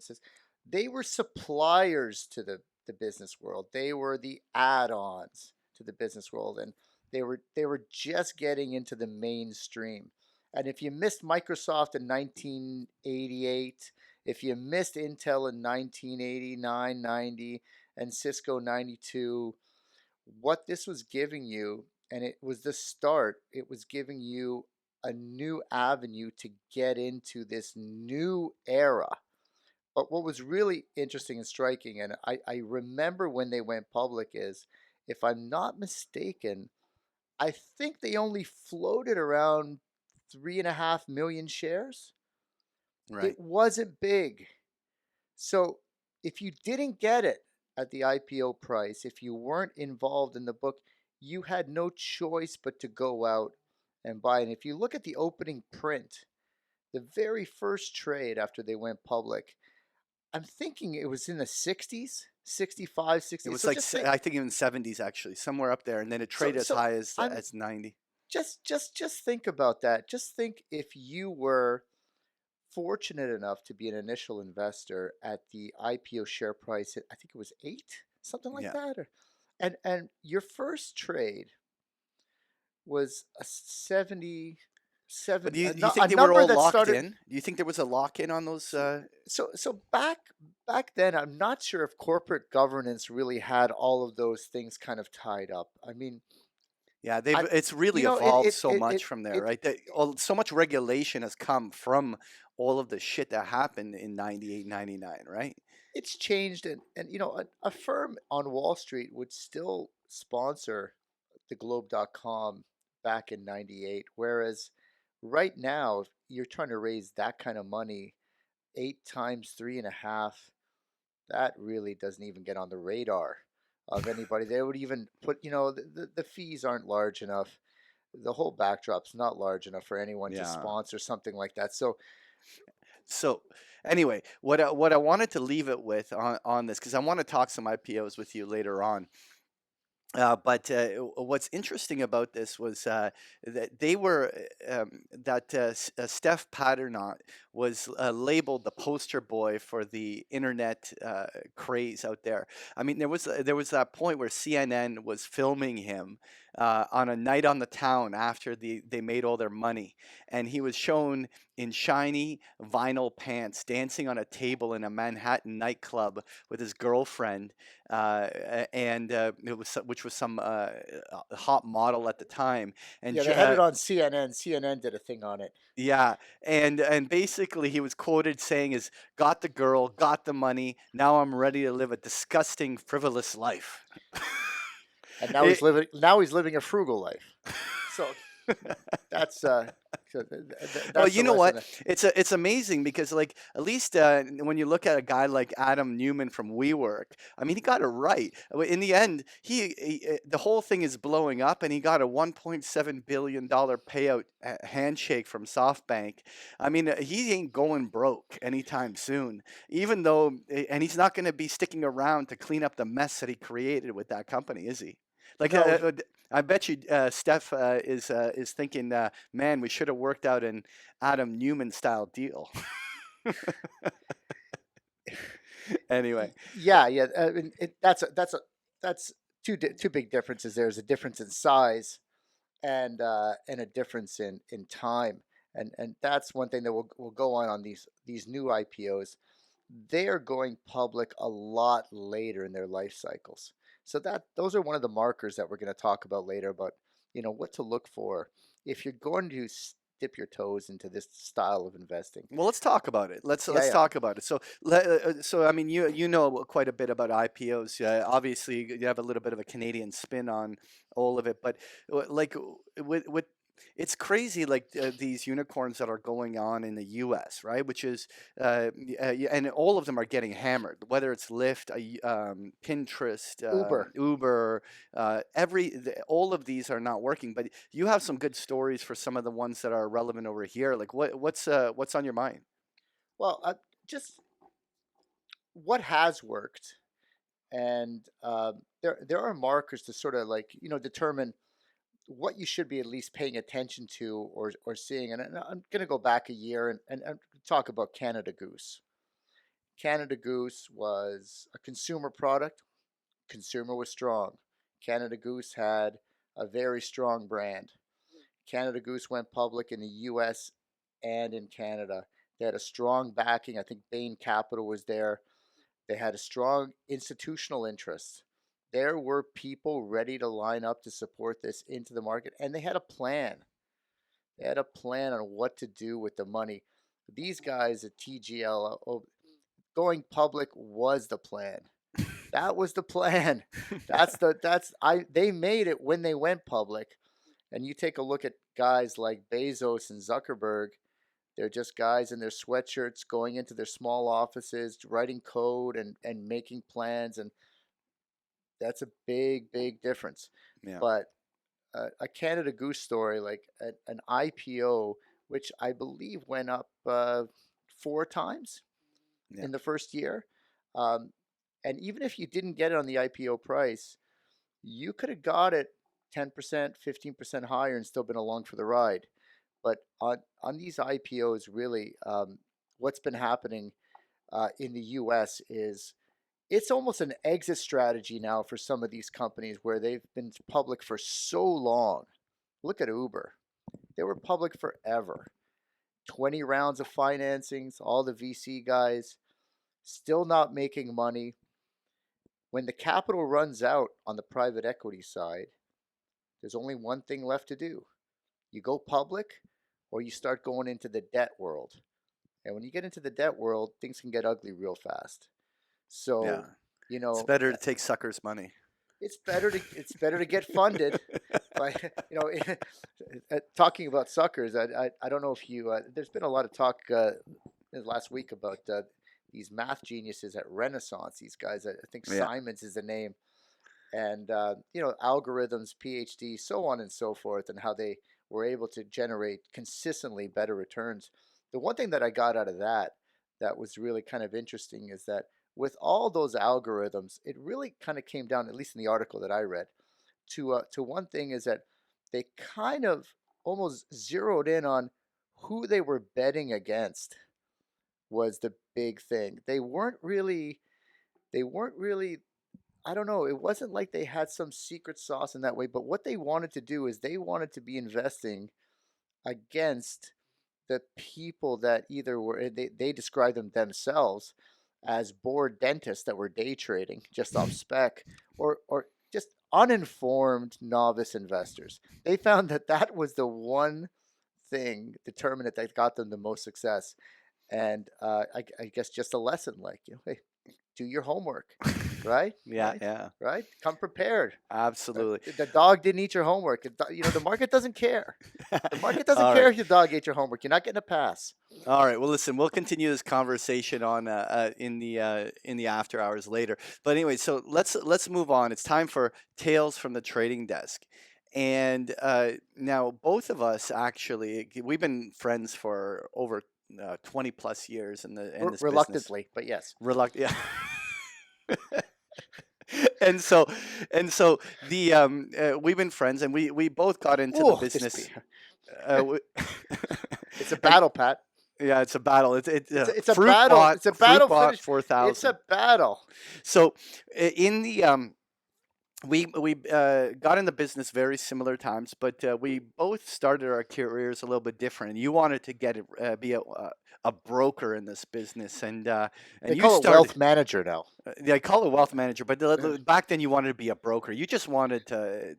they were suppliers to the business world. They were the add-ons to the business world, and they were just getting into the mainstream. And if you missed Microsoft in 1988, if you missed Intel in 1989, 90, and Cisco 92, what this was giving you, and it was the start, it was giving you a new avenue to get into this new era. But what was really interesting and striking, and I remember when they went public, is, if I'm not mistaken, I think they only floated around 3.5 million shares. Right. It wasn't big. So if you didn't get it at the IPO price, if you weren't involved in the book, you had no choice but to go out and buy. And if you look at the opening print, the very first trade after they went public, I'm thinking it was in the 60s, 65, 60s. It was So like just think, I think even 70s actually, somewhere up there, and then it traded as high as 90. just think about that. Just think if you were fortunate enough to be an initial investor at the IPO share price, I think it was 8, something like Yeah. that, and your first trade was a 70 Seven. But do you no- think a they were number all that locked started. in? Do you think there was a lock in on those? So back then, I'm not sure if corporate governance really had all of those things kind of tied up. I mean, Yeah, I it's really you know it evolved it so it much it, from there, it right? So much regulation has come from all of the shit that happened in 98, 99, right? it's changed, and a firm on Wall Street would still sponsor the Globe.com back in '98, whereas right now, if you're trying to raise that kind of money, 8 times 3.5, that really doesn't even get on the radar of anybody. They would even put, the fees aren't large enough. The whole backdrop's not large enough for anyone to Yeah. sponsor something like that. So So anyway, what I wanted to leave it with on this, because I want to talk some IPOs with you later on. But what's interesting about this was that they were Steph Paternotte was labeled the poster boy for the internet craze out there. I mean, there was that point where CNN was filming him on a night on the town after they made all their money, and he was shown in shiny vinyl pants dancing on a table in a Manhattan nightclub with his girlfriend, and which was some hot model at the time, and yeah, they had it on CNN. CNN did a thing on it. yeah, and basically he was quoted saying is, "Got the girl, got the money. Now I'm ready to live a disgusting, frivolous life." And now he's living a frugal life. So that's Well, that's you the know what? lesson. It's amazing because like at least when you look at a guy like Adam Newman from WeWork, I mean he got it right. In the end, the whole thing is blowing up, and he got a $1.7 billion payout handshake from SoftBank. I mean he ain't going broke anytime soon. Even though, and he's not going to be sticking around to clean up the mess that he created with that company, is he? Like No, I bet you Steph is thinking, man, we should have worked out an Adam Newman style deal. Anyway, yeah. I mean, that's two big differences. There's a difference in size and a difference in time, and that's one thing that will go on these new IPOs. They are going public a lot later in their life cycles. So those are one of the markers that we're going to talk about later about, what to look for if you're going to dip your toes into this style of investing. well, let's talk about it. Let's Yeah. talk about it. So I mean, you know quite a bit about IPOs. Obviously, you have a little bit of a Canadian spin on all of it, but like with it's crazy, like these unicorns that are going on in the U.S., right? Which is, and all of them are getting hammered. Whether it's Lyft, Pinterest, Uber. all of these are not working. But you have some good stories for some of the ones that are relevant over here. Like what's on your mind? Well, just what has worked, and there are markers to sort of like determine what you should be at least paying attention to or seeing. And I'm going to go back a year and talk about Canada Goose. Canada Goose was a consumer product. Consumer was strong. Canada Goose had a very strong brand. Canada Goose went public in the US and in Canada. They had a strong backing. I think Bain Capital was there. They had a strong institutional interest. There were people ready to line up to support this into the market, and they had a plan. They had a plan on what to do with the money. These guys at TGL, going public was the plan. That was the plan. They made it when they went public. And you take a look at guys like Bezos and Zuckerberg, they're just guys in their sweatshirts going into their small offices, writing code and making plans, and that's a big, big difference. Yeah. But a Canada Goose story, like an IPO, which I believe went up 4 times in the first year. And even if you didn't get it on the IPO price, you could have got it 10%, 15% higher and still been along for the ride. But on these IPOs, really, what's been happening in the US is it's almost an exit strategy now for some of these companies where they've been public for so long. Look at Uber. They were public forever. 20 rounds of financings, all the VC guys still not making money. When the capital runs out on the private equity side, there's only one thing left to do. You go public or you start going into the debt world. And when you get into the debt world, things can get ugly real fast. So, Yeah. you know, It's better to take suckers' money. it's better to get funded by, you know, talking about suckers. I don't know if you there's been a lot of talk last week about these math geniuses at Renaissance. These guys, I think Yeah. Simons is the name, and you know, algorithms, PhD, so on and so forth, and how they were able to generate consistently better returns. The one thing that I got out of that was really kind of interesting is that with all those algorithms, it really kind of came down, at least in the article that I read, to one thing is that they kind of almost zeroed in on who they were betting against was the big thing. They weren't really, I don't know, it wasn't like they had some secret sauce in that way, but what they wanted to do is they wanted to be investing against the people that either were, they describe them themselves as bored dentists that were day trading just off spec, or just uninformed novice investors. They found that that was the one thing determinant that got them the most success. And I guess just a lesson, like, you know, hey, do your homework, right? Yeah, right? yeah. Right? Come prepared. Absolutely. The dog didn't eat your homework. You know, the market doesn't care. The market doesn't All care right. if your dog ate your homework. You're not getting a pass. All right. Well, listen, we'll continue this conversation on in the after hours later. But anyway, so let's move on. It's time for Tales from the Trading Desk. And now both of us actually, we've been friends for over 20 plus years in this business. Reluctantly, but yes. Yeah. and so the we've been friends, and we both got into Ooh, the this business. It's a battle, Pat. Yeah, it's a battle. It's a battle. It's a battle. Fruitbot 4,000. It's a battle. So in the we got in the business very similar times, but we both started our careers a little bit different. You wanted to get be a broker in this business, and They you call it started, wealth manager now. They call it wealth manager, but back then you wanted to be a broker. You just wanted to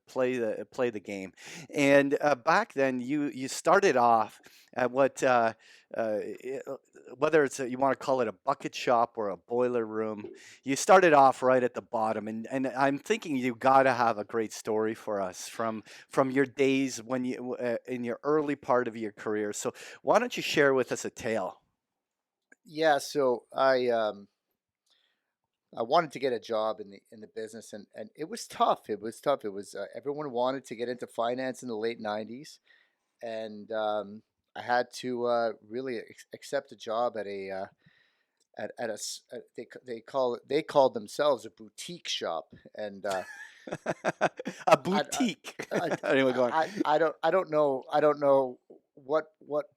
play the game, and back then you started off at what whether it's you want to call it a bucket shop or a boiler room, you started off right at the bottom, and I'm thinking you got to have a great story for us from your days when you in your early part of your career. So why don't you share with us a tale? Yeah, so I wanted to get a job in the business, and it was tough. It was tough. It was everyone wanted to get into finance in the late '90s, and I had to really accept a job at a they called themselves a boutique shop, and a boutique. Anyway, go on. I don't know what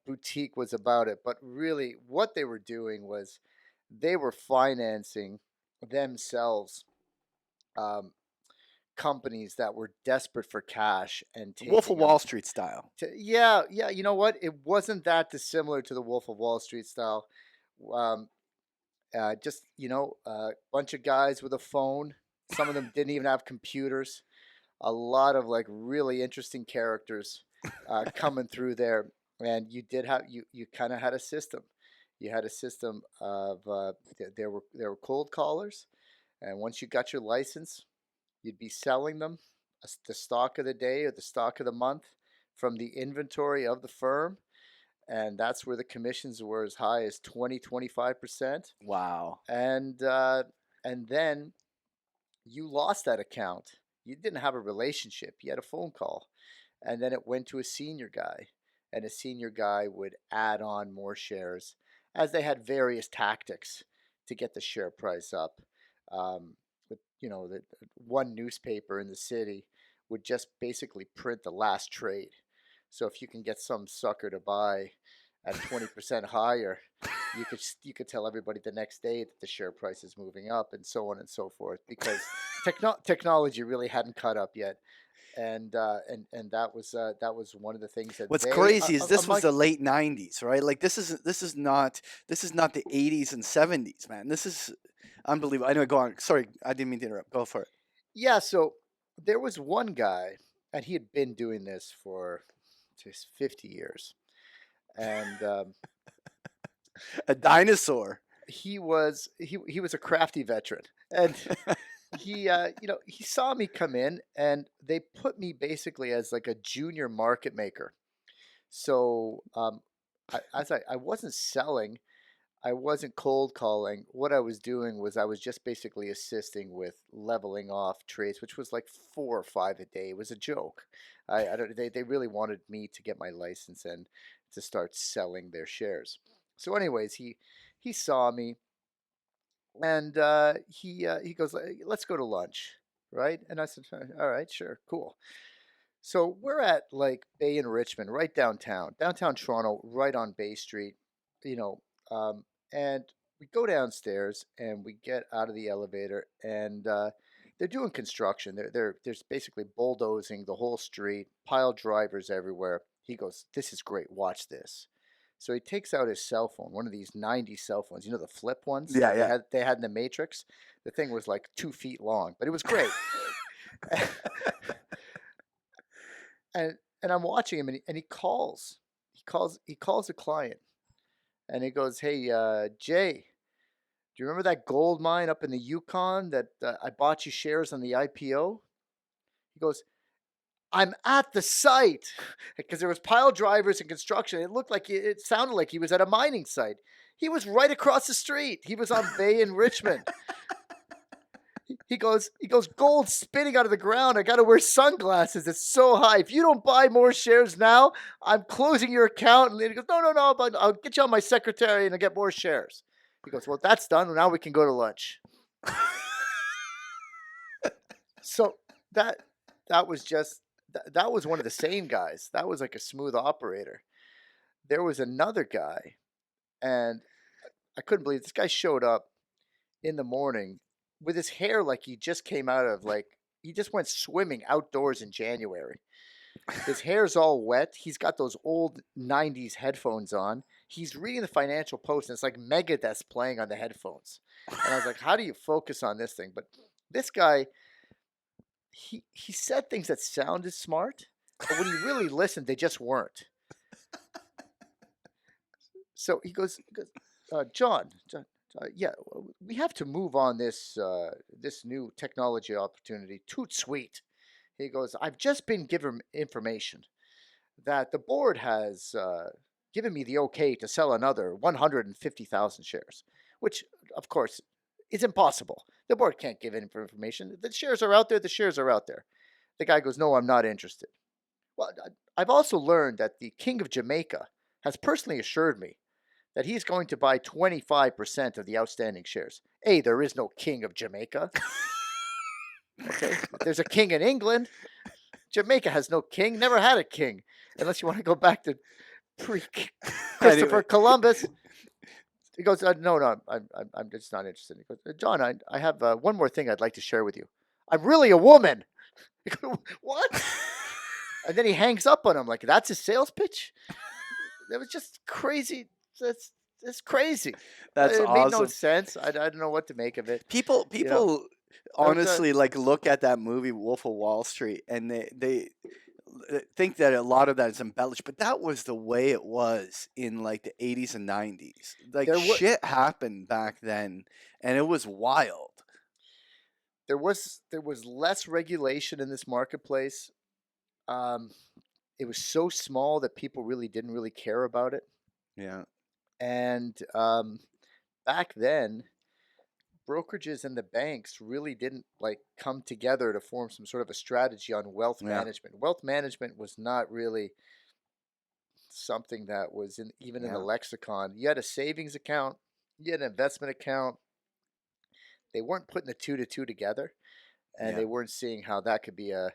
boutique was about it, but really what they were doing was they were financing themselves companies that were desperate for cash and Wolf of Wall Street style. Yeah, you know what? It wasn't that dissimilar to the Wolf of Wall Street style. Just, you know, a bunch of guys with a phone. Some of them didn't even have computers. A lot of like really interesting characters coming through there, and you kind of had a system. You had a system of there were cold callers, and once you got your license, you'd be selling them the stock of the day or the stock of the month from the inventory of the firm, and that's where the commissions were as high as 20-25%. Wow. And then you lost that account. You didn't have a relationship. You had a phone call, and then it went to a senior guy, and a senior guy would add on more shares as they had various tactics to get the share price up. But, you know, the one newspaper in the city would just basically print the last trade. So if you can get some sucker to buy at 20% higher, you could tell everybody the next day that the share price is moving up, and so on and so forth, because technology really hadn't caught up yet. And that was one of the things that What's they, crazy is this was unlike- the late '90s, right? Like this is not the '80s and '70s, man. This is unbelievable. Anyway, go on. Sorry, I didn't mean to interrupt. Go for it. Yeah, so there was one guy, and he had been doing this for just 50 years, and A dinosaur. he was a crafty veteran, and he he saw me come in, and they put me basically as like a junior market maker. So I wasn't selling, I wasn't cold calling. What I was doing was I was just basically assisting with leveling off trades, which was like 4 or 5 a day. It was a joke. I don't. They really wanted me to get my license and to start selling their shares. So, anyways, he saw me, and he goes, "Let's go to lunch, right?" And I said, "All right, sure, cool." So we're at like Bay and Richmond, right downtown Toronto, right on Bay Street, you know, and we go downstairs and we get out of the elevator, and they're doing construction. There's basically bulldozing the whole street, pile drivers everywhere. He goes, "This is great. Watch this." So he takes out his cell phone, one of these '90s cell phones, you know, the flip ones. Yeah, that yeah. They had in the Matrix. The thing was like 2 feet long, but it was great. and I'm watching him, and he calls a client, and he goes, "Hey, Jay, do you remember that gold mine up in the Yukon that I bought you shares on the IPO?" He goes, "I'm at the site," because there was pile drivers and construction. It sounded like he was at a mining site. He was right across the street. He was on Bay in Richmond. He goes, "Gold spinning out of the ground. I got to wear sunglasses. It's so high. If you don't buy more shares now, I'm closing your account." And he goes, No, but I'll get you on my secretary and I'll get more shares." He goes, "Well, that's done. Now we can go to lunch." So that was one of the same guys. That was like a smooth operator. There was another guy, and I couldn't believe this guy showed up in the morning with his hair like he just came out of he just went swimming outdoors in January. His hair's all wet. He's got those old '90s headphones on. He's reading the Financial Post, and it's like Megadeth playing on the headphones. And I was like, "How do you focus on this thing?" But this guy, he said things that sounded smart, but when you really listened, they just weren't. So he goes, John, yeah, we have to move on this new technology opportunity. Toot sweet. He goes, "I've just been given information that the board has given me the okay to sell another 150,000 shares, which, of course, is impossible. The board can't give any information. The shares are out there. The shares are out there." The guy goes, "No, I'm not interested." "Well, I've also learned that the King of Jamaica has personally assured me that he's going to buy 25% of the outstanding shares." There is no King of Jamaica. Okay, there's a king in England. Jamaica has no king, never had a king, unless you want to go back to pre-Christopher Columbus. He goes, "No, I'm just not interested." He goes, "John, I have one more thing I'd like to share with you. I'm really a woman." He goes, "What?" And then he hangs up on him like, that's his sales pitch? That was just crazy. That's crazy. That's It made no awesome. sense. I don't know what to make of it. People You know? honestly like look at that movie Wolf of Wall Street, and they think that a lot of that is embellished, but that was the way it was in like the '80s and '90s. Like There wa- shit happened back then, and it was wild. There was less regulation in this marketplace. It was so small that people really didn't really care about it. Yeah. And back then, brokerages and the banks really didn't come together to form some sort of a strategy on wealth Yeah. management. Wealth management was not really something that was even in the Yeah. lexicon. You had a savings account, you had an investment account. They weren't putting the two to two together, and Yeah. they weren't seeing how that could be a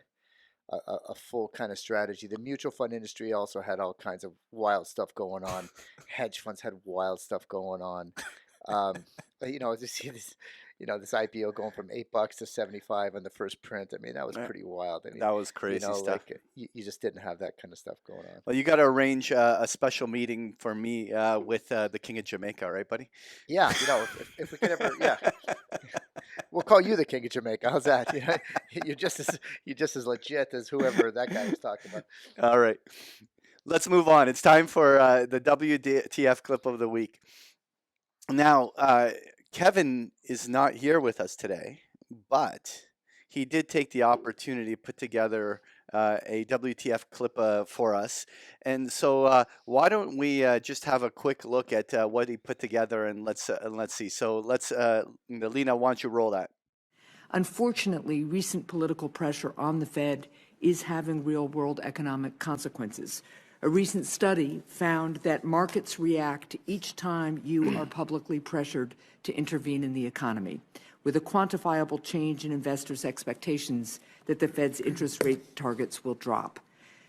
a full kind of strategy. The mutual fund industry also had all kinds of wild stuff going on. Hedge funds had wild stuff going on. To see this, this IPO going from $8 to 75 on the first print. I mean, that was pretty wild. I mean, that was crazy stuff. Like you just didn't have that kind of stuff going on. Well, you got to arrange a special meeting for me with the King of Jamaica, right, buddy? Yeah, if we could ever, yeah. We'll call you the King of Jamaica. How's that? You're just as legit as whoever that guy was talking about. All right. Let's move on. It's time for the WTF clip of the week. Now, Kevin is not here with us today, but he did take the opportunity to put together a WTF clip for us. And so why don't we just have a quick look at what he put together, and let's see. So Lena, why don't you roll that? Unfortunately, recent political pressure on the Fed is having real-world economic consequences. A recent study found that markets react each time you are publicly pressured to intervene in the economy, with a quantifiable change in investors' expectations that the Fed's interest rate targets will drop.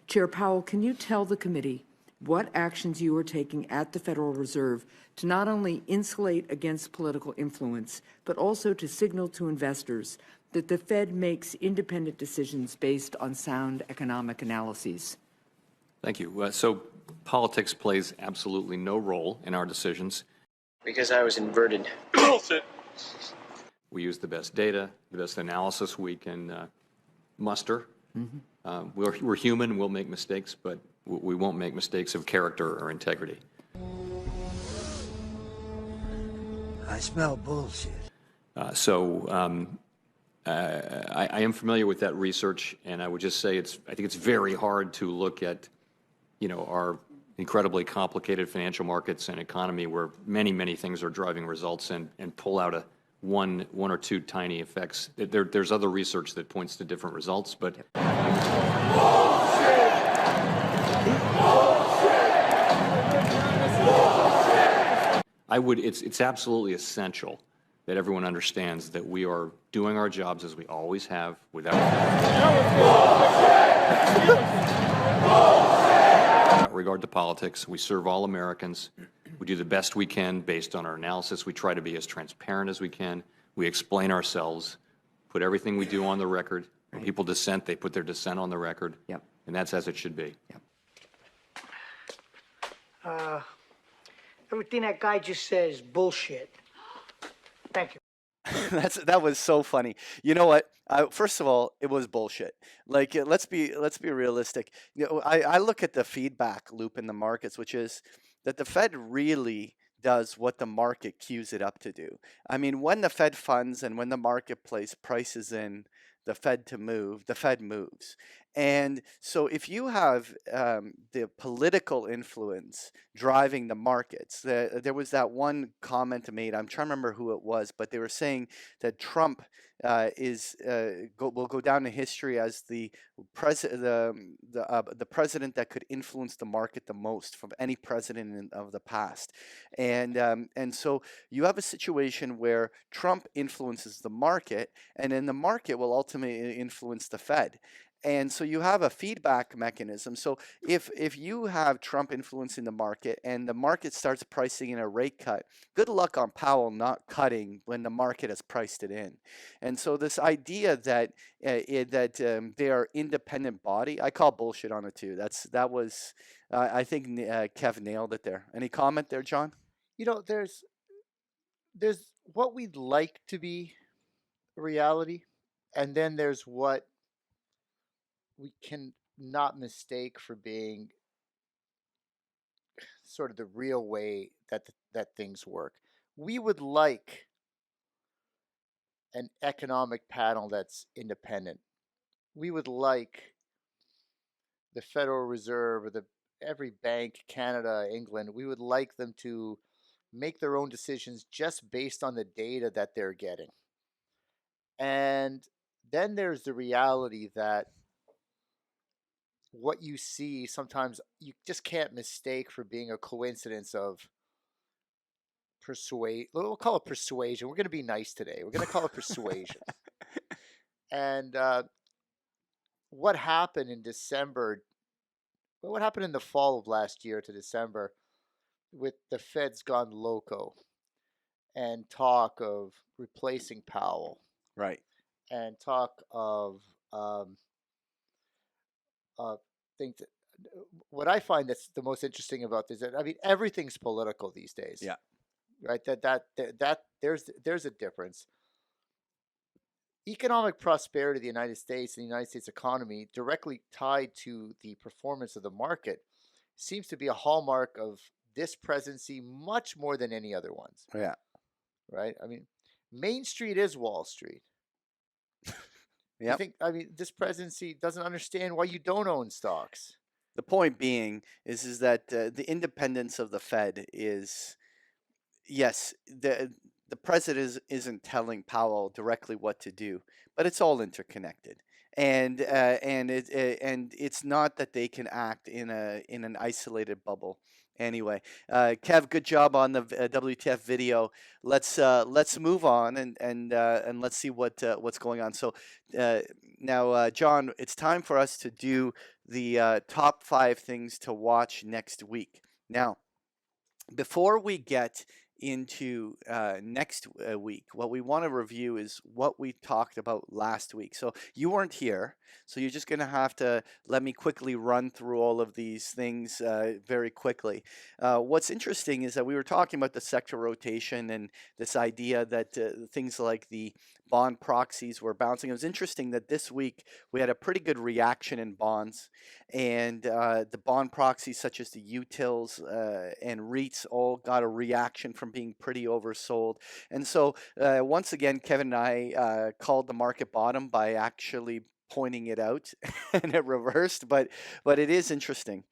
Chair Powell, can you tell the committee what actions you are taking at the Federal Reserve to not only insulate against political influence, but also to signal to investors that the Fed makes independent decisions based on sound economic analyses? Thank you. So politics plays absolutely no role in our decisions. Because I was inverted. We use the best data, the best analysis we can muster. Mm-hmm. We're human, we'll make mistakes, but we won't make mistakes of character or integrity. I smell bullshit. I am familiar with that research, and I would just say I think it's very hard to look at, our incredibly complicated financial markets and economy where many, many things are driving results and pull out one or two tiny effects. There's other research that points to different results, but it's absolutely essential that everyone understands that we are doing our jobs as we always have without regard to politics. We serve all Americans. We do the best we can based on our analysis. We try to be as transparent as we can. We explain ourselves, put everything we do on the record. When people dissent, they put their dissent on the record. Yep. And that's as it should be. Yep. Everything that guy just says is bullshit. Thank you. That was so funny. You know what? First of all, it was bullshit. Like, let's be realistic. I look at the feedback loop in the markets, which is that the Fed really does what the market cues it up to do. I mean, when the Fed funds and when the marketplace prices in the Fed to move, the Fed moves. And so if you have the political influence driving the markets, there was that one comment made, I'm trying to remember who it was, but they were saying that Trump will go down in history as the president that could influence the market the most from any president of the past. And so you have a situation where Trump influences the market, and then the market will ultimately influence the Fed. And so you have a feedback mechanism. So if you have Trump influencing the market and the market starts pricing in a rate cut, good luck on Powell not cutting when the market has priced it in. And so this idea that they are independent body, I call bullshit on it too. I think Kev nailed it there. Any comment there, John? There's what we'd like to be reality, and then there's what we can not mistake for being sort of the real way that things work. We would like an economic panel that's independent. We would like the Federal Reserve or every bank, Canada, England, we would like them to make their own decisions just based on the data that they're getting. And then there's the reality that what you see sometimes you just can't mistake for being a coincidence of we'll call it persuasion. We're going to be nice today. We're going to call it persuasion. And what happened in December? What happened in the fall of last year to December with the Fed's gone loco and talk of replacing Powell, Right. and talk of things. What I find that's the most interesting about this, I mean, everything's political these days. Yeah. Right. That there's a difference. Economic prosperity of the United States and the United States economy, directly tied to the performance of the market, seems to be a hallmark of this presidency much more than any other ones. Yeah. Right. I mean, Main Street is Wall Street. Yeah. I mean, this presidency doesn't understand why you don't own stocks. The point being is that the independence of the Fed is, yes, the president isn't telling Powell directly what to do, but it's all interconnected, and it's not that they can act in an isolated bubble. Anyway, Kev, good job on the WTF video. Let's move on and let's see what's going on. So now, John, it's time for us to do the top 5 things to watch next week. Now, before we get into next week, what we want to review is what we talked about last week. So you weren't here, so you're just going to have to let me quickly run through all of these things very quickly. What's interesting is that we were talking about the sector rotation and this idea that things like the bond proxies were bouncing. It was interesting that this week we had a pretty good reaction in bonds, and the bond proxies such as the UTILs and REITs all got a reaction from being pretty oversold. And so once again, Kevin and I called the market bottom by actually pointing it out, and it reversed, but it is interesting.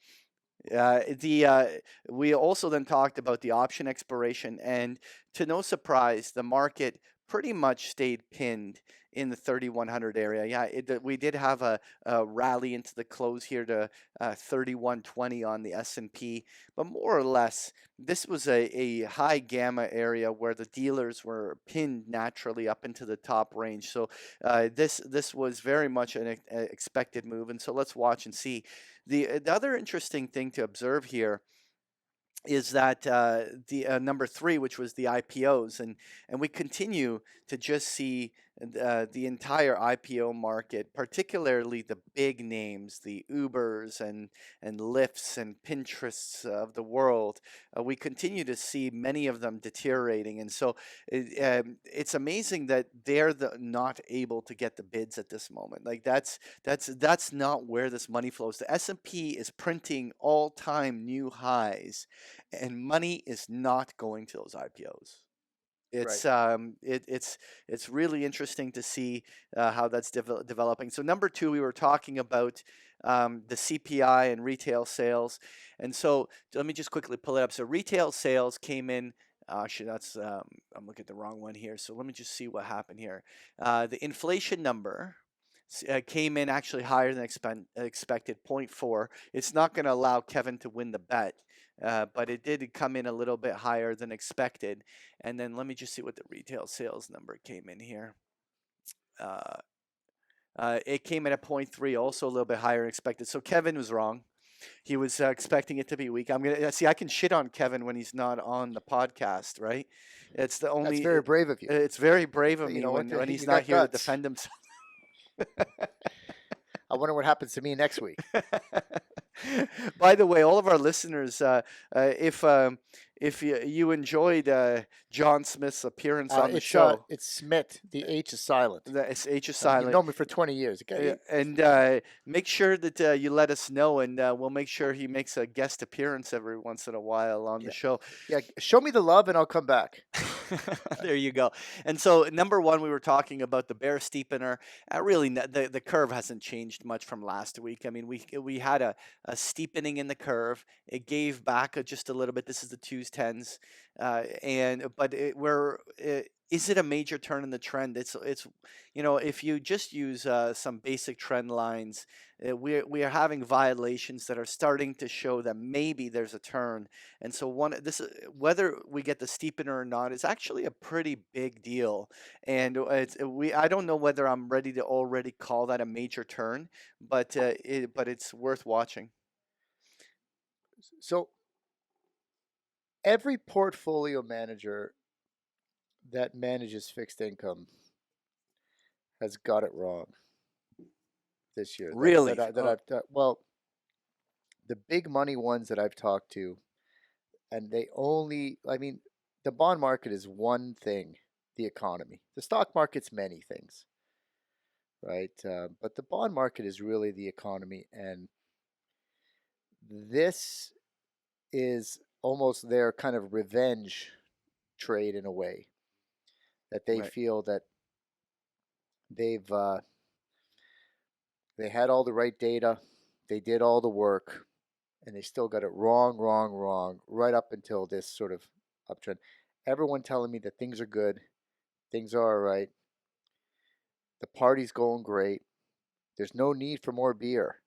We also then talked about the option expiration, and to no surprise, the market pretty much stayed pinned in the 3100 area. Yeah, we did have a rally into the close here to 3120 on the S&P, but more or less, this was a high gamma area where the dealers were pinned naturally up into the top range. So this was very much an expected move, and so let's watch and see. The other interesting thing to observe here is that the number 3, which was the IPOs, and we continue to just see the entire IPO market, particularly the big names, the Ubers and Lyfts and Pinterests of the world. We continue to see many of them deteriorating, and so it's amazing that they're not able to get the bids at this moment. Like that's not where this money flows. The S&P is printing all-time new highs, and money is not going to those IPOs. It's it's really interesting to see how that's developing. So number 2, we were talking about the CPI and retail sales, and so let me just quickly pull it up. So retail sales came in. Actually, that's I'm looking at the wrong one here. So let me just see what happened here. The inflation number came in actually higher than expected, 0.4. It's not going to allow Kevin to win the bet. But it did come in a little bit higher than expected. And then let me just see what the retail sales number came in here. It came in at 0.3, also a little bit higher than expected. So Kevin was wrong. He was expecting it to be weak. I'm gonna see. I can shit on Kevin when he's not on the podcast, right? It's the only. That's very brave of you. It's very brave of me when he's not here to defend himself. I wonder what happens to me next week. By the way, all of our listeners, if you enjoyed John Smith's appearance on the show, it's Smith. The H is silent. The H is silent. You've known me for 20 years. Okay? And make sure that you let us know, and we'll make sure he makes a guest appearance every once in a while on the show. Yeah, show me the love, and I'll come back. There you go. And so number 1, we were talking about the bear steepener. Really, the curve hasn't changed much from last week. I mean, we had a steepening in the curve. It gave back just a little bit. This is the 2s, 10s, but we're is it a major turn in the trend? It's if you just use some basic trend lines, we are having violations that are starting to show that maybe there's a turn. And so whether we get the steepener or not is actually a pretty big deal. And I don't know whether I'm ready to already call that a major turn, but it's worth watching. So every portfolio manager that manages fixed income has got it wrong this year. Really? Well, the big money ones that I've talked to, and the bond market is one thing, the economy. The stock market's many things, right? But the bond market is really the economy, and this is almost their kind of revenge trade in a way, that they feel that they had all the right data, they did all the work, and they still got it wrong, right up until this sort of uptrend. Everyone telling me that things are good, things are all right, the party's going great, there's no need for more beer.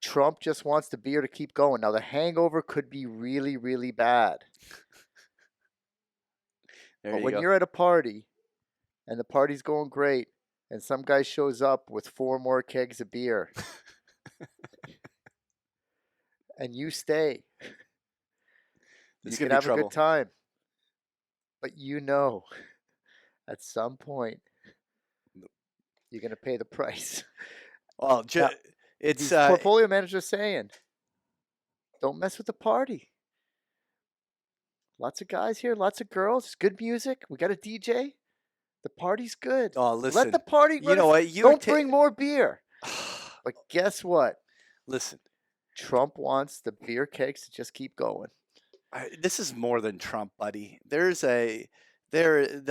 Trump just wants the beer to keep going. Now, the hangover could be really, really bad. But when you're at a party and the party's going great and some guy shows up with 4 more kegs of beer and you stay, you can have a good time. But at some point, you're going to pay the price. Well, it's portfolio managers saying, don't mess with the party. Lots of guys here, lots of girls. It's good music. We got a DJ. The party's good. Oh, listen. Let the party. You know what? Don't bring more beer. But guess what? Listen. Trump wants the beer kegs to just keep going. This is more than Trump, buddy. The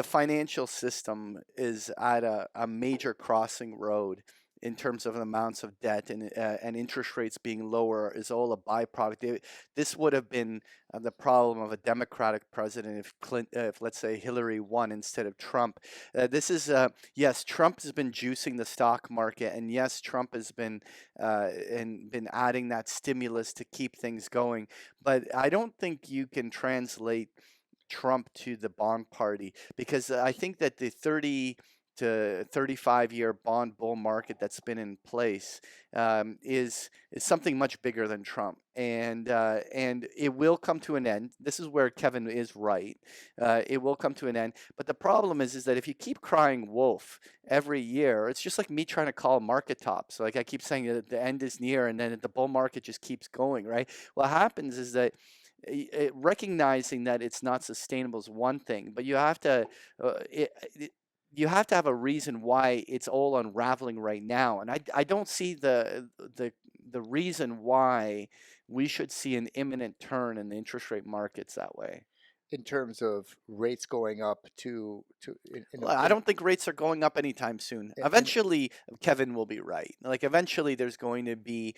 financial system is at a major crossing road in terms of amounts of debt, and interest rates being lower is all a byproduct. This would have been the problem of a Democratic president if let's say Hillary won instead of Trump. Yes, Trump has been juicing the stock market, and yes, Trump has been adding that stimulus to keep things going. But I don't think you can translate Trump to the bond party, because I think that the 30 to 35-year bond bull market that's been in place is something much bigger than Trump, and it will come to an end. This is where Kevin is right. It will come to an end, but the problem is that if you keep crying wolf every year, it's just like me trying to call market tops. Like I keep saying that the end is near, and then the bull market just keeps going, right? What happens is that recognizing that it's not sustainable is one thing, but you have to have a reason why it's all unraveling right now. And I don't see the reason why we should see an imminent turn in the interest rate markets that way. In terms of rates going up I don't think rates are going up anytime soon. Eventually, Kevin will be right. Like eventually, there's going to be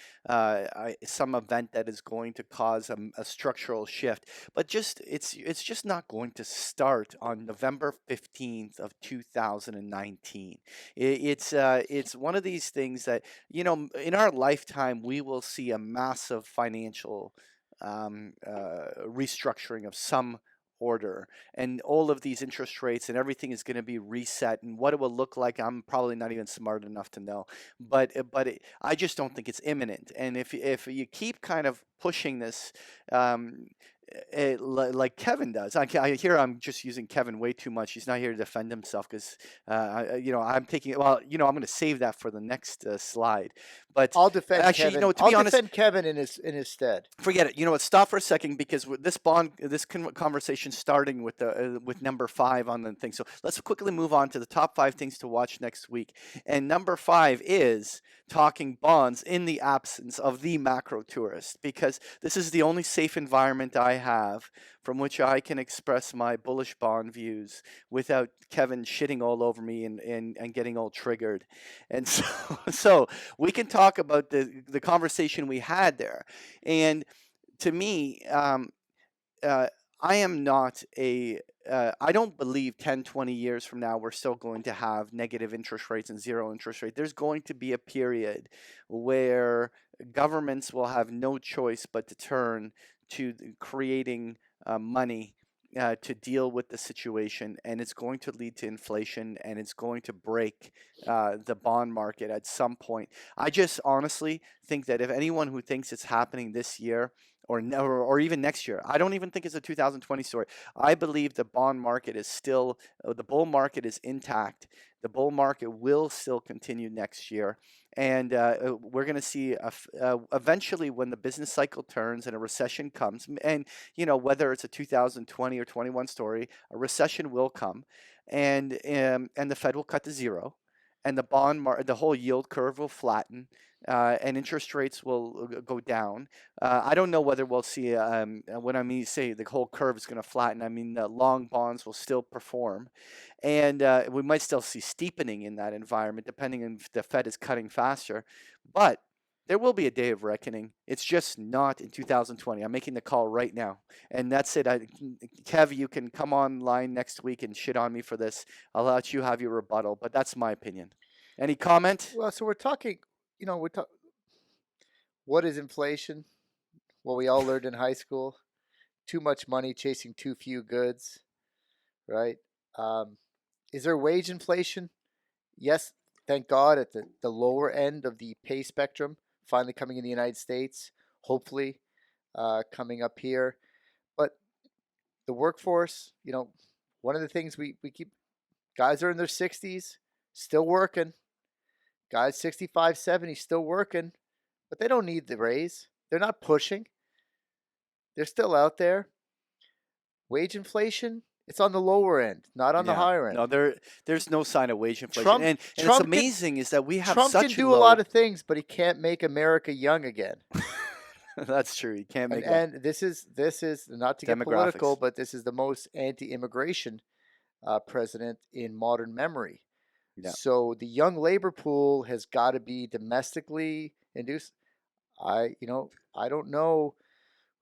some event that is going to cause a structural shift. But it's just not going to start on November 15th of 2019. It's one of these things that in our lifetime we will see a massive financial restructuring of some order, and all of these interest rates and everything is going to be reset, and what it will look like I'm probably not even smart enough to know, but I just don't think it's imminent. And if you keep kind of pushing this like Kevin does, I hear I'm just using Kevin way too much. He's not here to defend himself because I'm taking I'm going to save that for the next slide. But I'll defend actually, Kevin. to be honest, defend Kevin in his stead. Forget it. You know what? Stop for a second, because this conversation starting with with number 5 on the thing. So let's quickly move on to the top 5 things to watch next week. And number 5 is talking bonds in the absence of the macro tourist, because this is the only safe environment I have from which I can express my bullish bond views without Kevin shitting all over me and getting all triggered. And so we can talk about the conversation we had there. And to me, I am not a I don't believe 10, 20 years from now we're still going to have negative interest rates and zero interest rate. There's going to be a period where governments will have no choice but to turn to creating money to deal with the situation, and it's going to lead to inflation, and it's going to break the bond market at some point. I just honestly think that if anyone who thinks it's happening this year or even next year, I don't even think it's a 2020 story. I believe the bond market is still, the bull market is intact. The bull market will still continue next year. And we're going to see eventually when the business cycle turns and a recession comes, and whether it's a 2020 or 21 story, a recession will come, and the Fed will cut to zero, and the whole yield curve will flatten, and interest rates will go down. I don't know whether we'll see, when I say the whole curve is going to flatten, I mean long bonds will still perform. And we might still see steepening in that environment, depending on if the Fed is cutting faster. But there will be a day of reckoning. It's just not in 2020. I'm making the call right now. And that's it. Kev, you can come online next week and shit on me for this. I'll let you have your rebuttal, but that's my opinion. Any comment? Well, so we're talking, what is inflation? What we all learned in high school. Too much money chasing too few goods, right? Is there wage inflation? Yes, thank God, at the lower end of the pay spectrum, finally coming in the United States, hopefully coming up here. But the workforce, one of the things we keep, guys are in their 60s, still working. Guys 65, 70, still working, but they don't need the raise. They're not pushing. They're still out there. Wage inflation, it's on the lower end, not on the higher end. No, there's no sign of wage inflation. And it's amazing is that we have Trump such can do a lot of things, but he can't make America young again. That's true. He can't make and this is not to get political, but this is the most anti-immigration president in modern memory. Yeah. So the young labor pool has got to be domestically induced. I don't know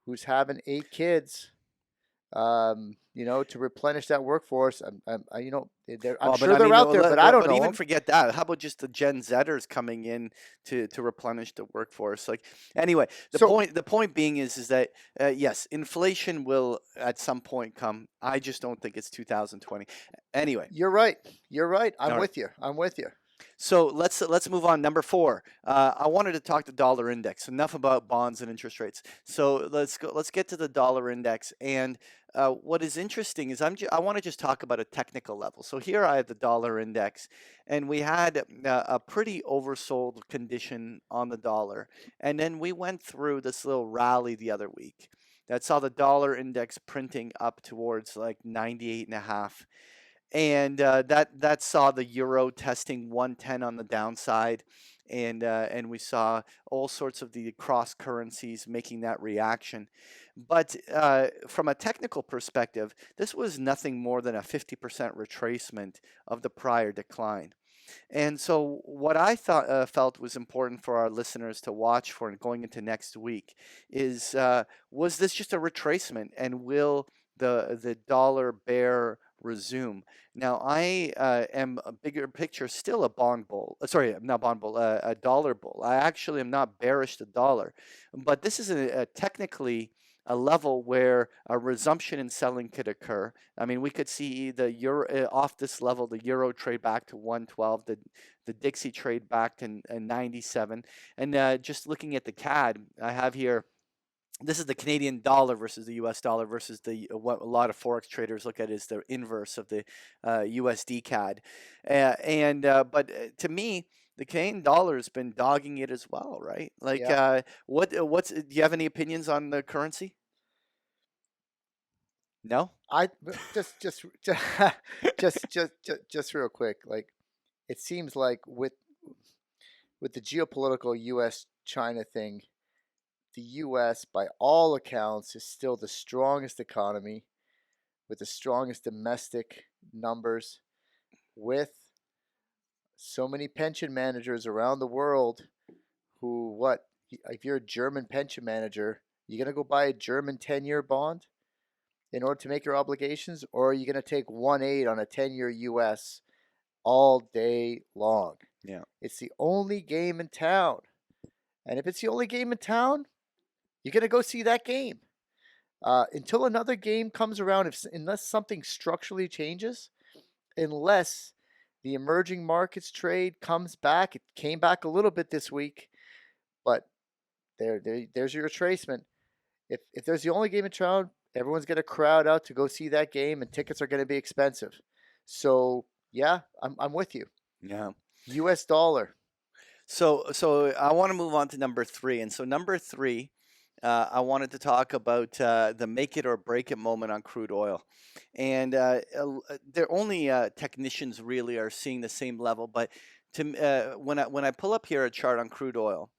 who's having 8 kids, to replenish that workforce. I'm sure they're out there, but I don't know. But even forget that. How about just the Gen Zers coming in to replenish the workforce? Anyway, the point being is that yes, inflation will at some point come. I just don't think it's 2020. Anyway, you're right. I'm with you. So let's move on. Number 4. I wanted to talk the dollar index. Enough about bonds and interest rates. So let's get to the dollar index. And what is interesting is I want to just talk about a technical level. So here I have the dollar index, and we had a pretty oversold condition on the dollar, and then we went through this little rally the other week that saw the dollar index printing up towards like 98.5. And that saw the euro testing 110 on the downside, and we saw all sorts of the cross currencies making that reaction. But from a technical perspective, this was nothing more than a 50% retracement of the prior decline. And so what I felt was important for our listeners to watch for going into next week is, was this just a retracement, and will the dollar bear resume? Now, I am a bigger picture still a bond bull. Sorry, not bond bull, a dollar bull. I actually am not bearish the dollar, but this is technically a level where a resumption in selling could occur. I mean, we could see the euro off this level, the euro trade back to 112, the Dixie trade back to 97, and just looking at the CAD, I have here. This is the Canadian dollar versus the U.S. dollar versus what a lot of forex traders look at is the inverse of the USD CAD, but to me, the Canadian dollar has been dogging it as well, right? What's do you have any opinions on the currency? No, I just real quick. It seems like with the geopolitical U.S.-China thing, the U.S., by all accounts, is still the strongest economy with the strongest domestic numbers, with so many pension managers around the world who, if you're a German pension manager, you're going to go buy a German 10-year bond? in order to make your obligations, or are you going to take 1.8 on a 10-year US all day long? Yeah. It's the only game in town. And if it's the only game in town, you're going to go see that game. Until another game comes around, unless something structurally changes, unless the emerging markets trade comes back, it came back a little bit this week, but there's your retracement. If there's the only game in town, everyone's going to crowd out to go see that game, and tickets are going to be expensive. So yeah, I'm with you. Yeah. U.S. dollar. So I want to move on to number 3. And so number 3, I wanted to talk about the make it or break it moment on crude oil. And they're only technicians really are seeing the same level. But when I pull up here a chart on crude oil,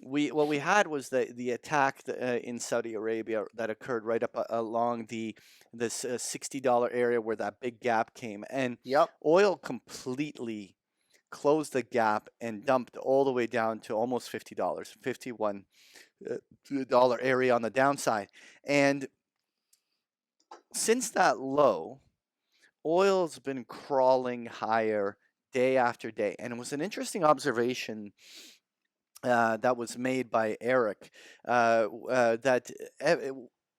what we had was the attack in Saudi Arabia that occurred right up along this $60 area where that big gap came. And oil completely closed the gap and dumped all the way down to almost $50, $51 area on the downside. And since that low, oil's been crawling higher day after day. And it was an interesting observation that was made by Eric that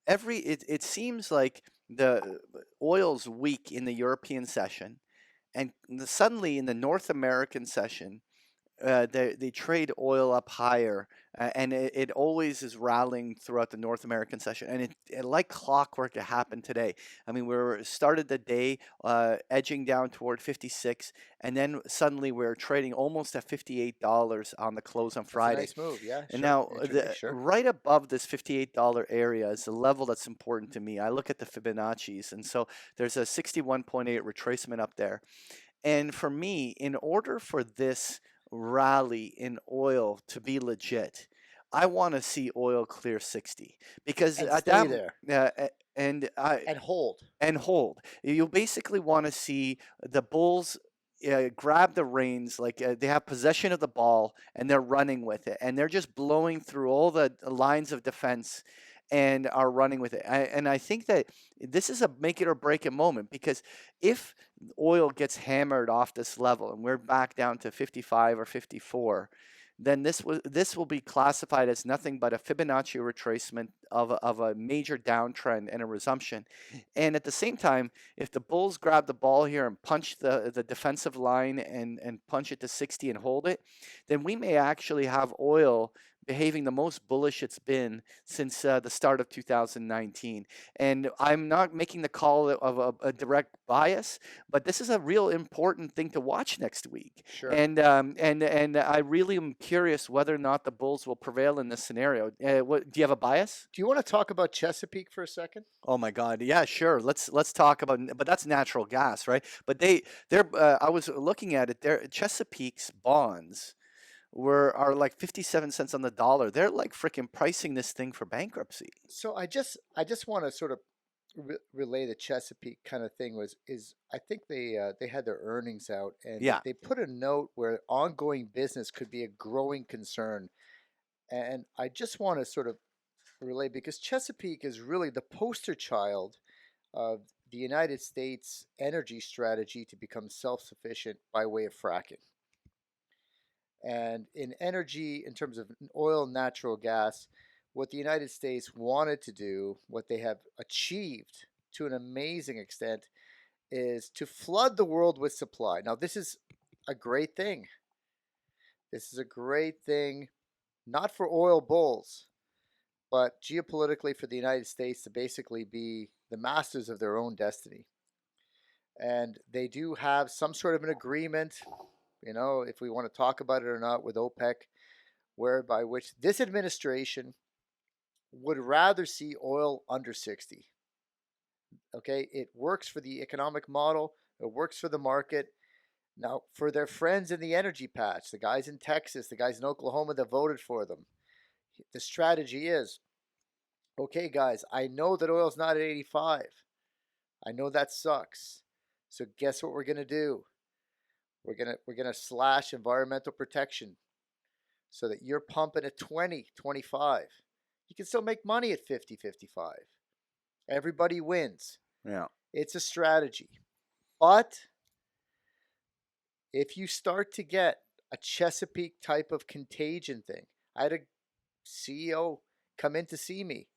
it seems like the oil's weak in the European session. And suddenly in the North American session, they trade oil up higher, and it always is rallying throughout the North American session. And it like clockwork, it happened today. I mean, we started the day edging down toward 56, and then suddenly we're trading almost at $58 on the close on Friday. That's a nice move, yeah. And sure. now, Sure. right above this $58 area is the level that's important to me. I look at the Fibonacci's, and so there's a 61.8 retracement up there. And for me, in order for this rally in oil to be legit, I want to see oil clear 60 because And at stay that there. and hold. You basically want to see the bulls grab the reins, like they have possession of the ball and they're running with it, and they're just blowing through all the lines of defense and are running with it. And I think that this is a make it or break it moment, because if oil gets hammered off this level and we're back down to 55 or 54, then this will be classified as nothing but a Fibonacci retracement of a major downtrend and a resumption. And at the same time, if the bulls grab the ball here and punch the defensive line and punch it to 60 and hold it, then we may actually have oil behaving the most bullish it's been since the start of 2019. And I'm not making the call of a direct bias, but this is a real important thing to watch next week. Sure. And I really am curious whether or not the bulls will prevail in this scenario. Do you have a bias? Do you want to talk about Chesapeake for a second? Oh my God, yeah, sure. Let's talk about, but that's natural gas, right? But they're I was looking at it. Chesapeake's bonds are like 57 cents on the dollar. They're like freaking pricing this thing for bankruptcy. So I just want to sort of relay the Chesapeake kind of thing. I think they had their earnings out, and they put a note where ongoing business could be a growing concern. And I just want to sort of relay, because Chesapeake is really the poster child of the United States energy strategy to become self-sufficient by way of fracking. And in energy, in terms of oil and natural gas, what the United States wanted to do, what they have achieved to an amazing extent, is to flood the world with supply. Now, this is a great thing. This is a great thing, not for oil bulls, but geopolitically for the United States to basically be the masters of their own destiny. And they do have some sort of an agreement, you know, if we want to talk about it or not, with OPEC, whereby which this administration would rather see oil under 60. Okay, it works for the economic model, it works for the market. Now, for their friends in the energy patch, the guys in Texas, the guys in Oklahoma that voted for them, the strategy is, okay, guys, I know that oil's not at 85. I know that sucks. So guess what we're going to do? We're gonna slash environmental protection so that you're pumping at 20, 25. You can still make money at 50, 55. Everybody wins. Yeah. It's a strategy. But if you start to get a Chesapeake type of contagion thing, I had a CEO come in to see me,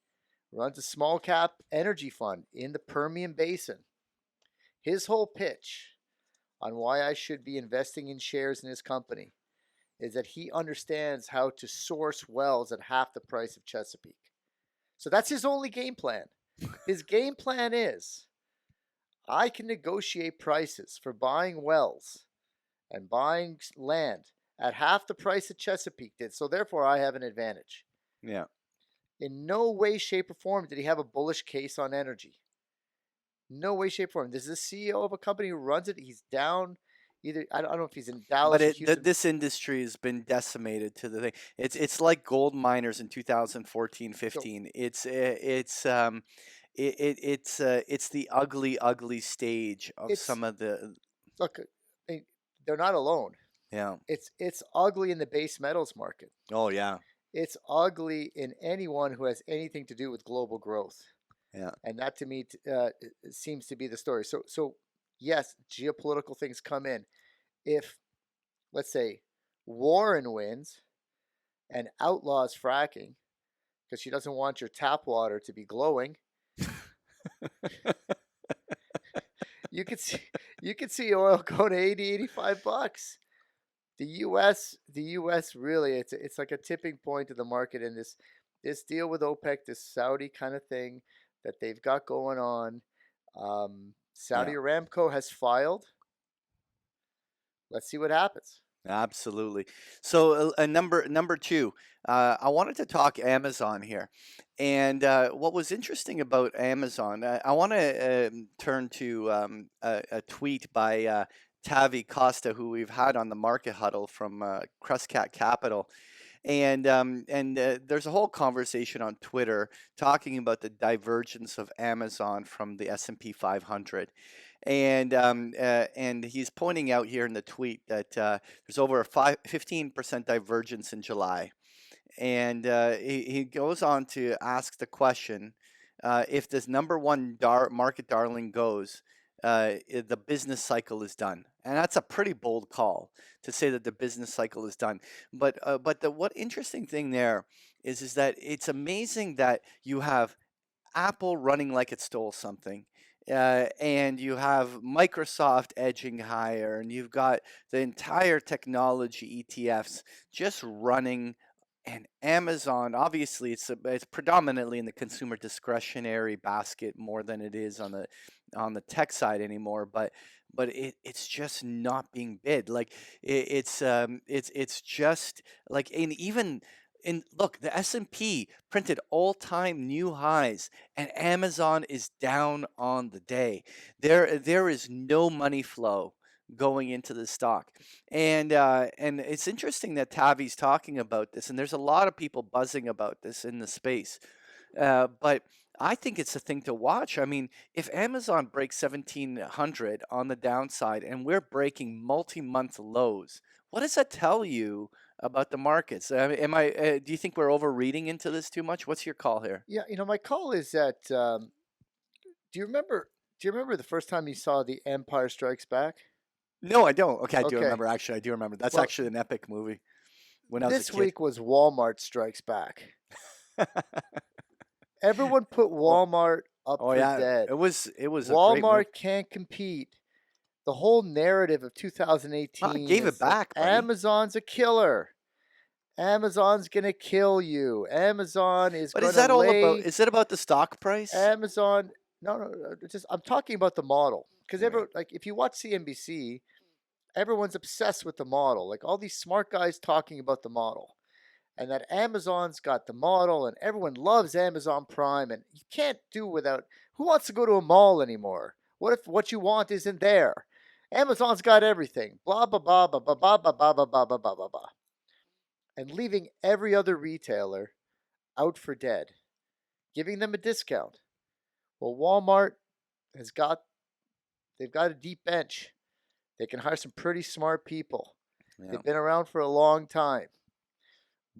runs a small cap energy fund in the Permian Basin. His whole pitch on why I should be investing in shares in his company is that he understands how to source wells at half the price of Chesapeake. So that's his only game plan. His game plan is I can negotiate prices for buying wells and buying land at half the price that Chesapeake did. So therefore, I have an advantage. Yeah. In no way, shape, or form did he have a bullish case on energy. No way, shape, or form. This is the CEO of a company who runs it. He's down. Either I don't know if he's in Dallas or Houston. This industry has been decimated to the thing. It's like gold miners in 2014, 15. It's the ugly stage of some of the. Look, they're not alone. Yeah. It's ugly in the base metals market. Oh yeah. It's ugly in anyone who has anything to do with global growth. Yeah. And that to me seems to be the story. So yes, geopolitical things come in. If, let's say, Warren wins and outlaws fracking because she doesn't want your tap water to be glowing, you could see oil go to $80-$85. The U.S. really, it's like a tipping point of the market in this deal with OPEC, this Saudi kind of thing that they've got going on. Saudi Aramco has filed. Let's see what happens. Absolutely. So number two, I wanted to talk Amazon here, and what was interesting about Amazon, I want to turn to a tweet by Tavi Costa, who we've had on the Market Huddle from Crestcat Capital. And there's a whole conversation on Twitter talking about the divergence of Amazon from the S&P 500. And he's pointing out here in the tweet that there's over a 15% divergence in July. And he goes on to ask the question, if this number one market darling goes, the business cycle is done. And that's a pretty bold call to say that the business cycle is done. But what interesting thing there is that it's amazing that you have Apple running like it stole something. And you have Microsoft edging higher, and you've got the entire technology ETFs just running, and Amazon, obviously, it's predominantly in the consumer discretionary basket more than it is on the tech side anymore. But it's just not being bid. Like it's just like look, the S&P printed all-time new highs, and Amazon is down on the day. There is no money flow going into the stock, and it's interesting that Tavi's talking about this, and there's a lot of people buzzing about this in the space, but I think it's a thing to watch. I mean, if Amazon breaks 1,700 on the downside, and we're breaking multi-month lows, what does that tell you about the markets? I mean, do you think we're overreading into this too much? What's your call here? Yeah, my call is that. Do you remember the first time you saw The Empire Strikes Back? No, I don't. Okay, I do Okay. remember. Actually, I do remember. That's Well, actually an epic movie. When I was a This kid. week was Walmart Strikes Back. Everyone put Walmart up Oh for yeah, dead. it was a great movie. Walmart can't compete. The whole narrative of 2018 I gave it is that back, buddy. Amazon's a killer. Amazon's gonna kill you. Amazon is But gonna is that all lay about? Is it about the stock price? Amazon. No. Just I'm talking about the model because everyone, like, if you watch CNBC, everyone's obsessed with the model. Like all these smart guys talking about the model, and that Amazon's got the model, and everyone loves Amazon Prime, and you can't do without. Who wants to go to a mall anymore? What if what you want isn't there? Amazon's got everything. Blah blah blah blah blah blah blah blah blah blah blah blah blah blah, and leaving every other retailer out for dead, giving them a discount. Well, Walmart they've got a deep bench. They can hire some pretty smart people. Yeah. They've been around for a long time.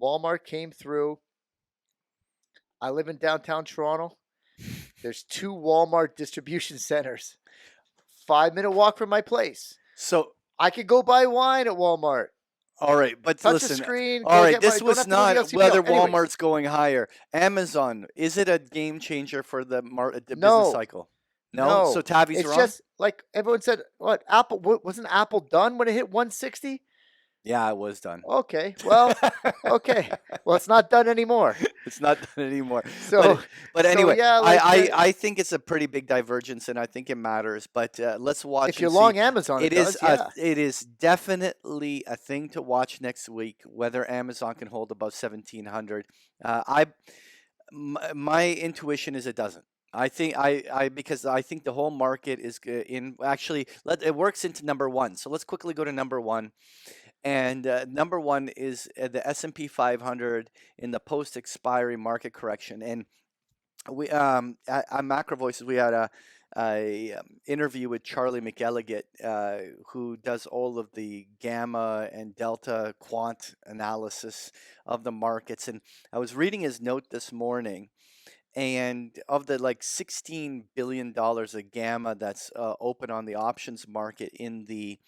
Walmart came through. I live in downtown Toronto. There's 2 Walmart distribution centers. 5-minute walk from my place. So I could go buy wine at Walmart. all right, but Touch listen. a screen. All go right, get my- this don't was have to go to the not LCBO. whether Anyways, Walmart's going higher. Amazon, is it a game changer for the No. business cycle? No. So Tavi's it's wrong. just like everyone said. What Apple wasn't Apple done when it hit 160? Yeah, it was done. Okay, well, okay, well, it's not done anymore. It's not done anymore. So, but so, anyway, yeah, like, I think it's a pretty big divergence, and I think it matters. But let's watch. if you're and long see. Amazon, it is does, yeah. it is definitely a thing to watch next week. Whether Amazon can hold above 1,700. My intuition is it doesn't. I think because I think the whole market is in actually it works into number one. So let's quickly go to number one. And number one is the S&P 500 in the post-expiry market correction. And we at Macro Voices we had a interview with Charlie McElligott, who does all of the gamma and delta quant analysis of the markets. And I was reading his note this morning. And of the like $16 billion of gamma that's open on the options market in the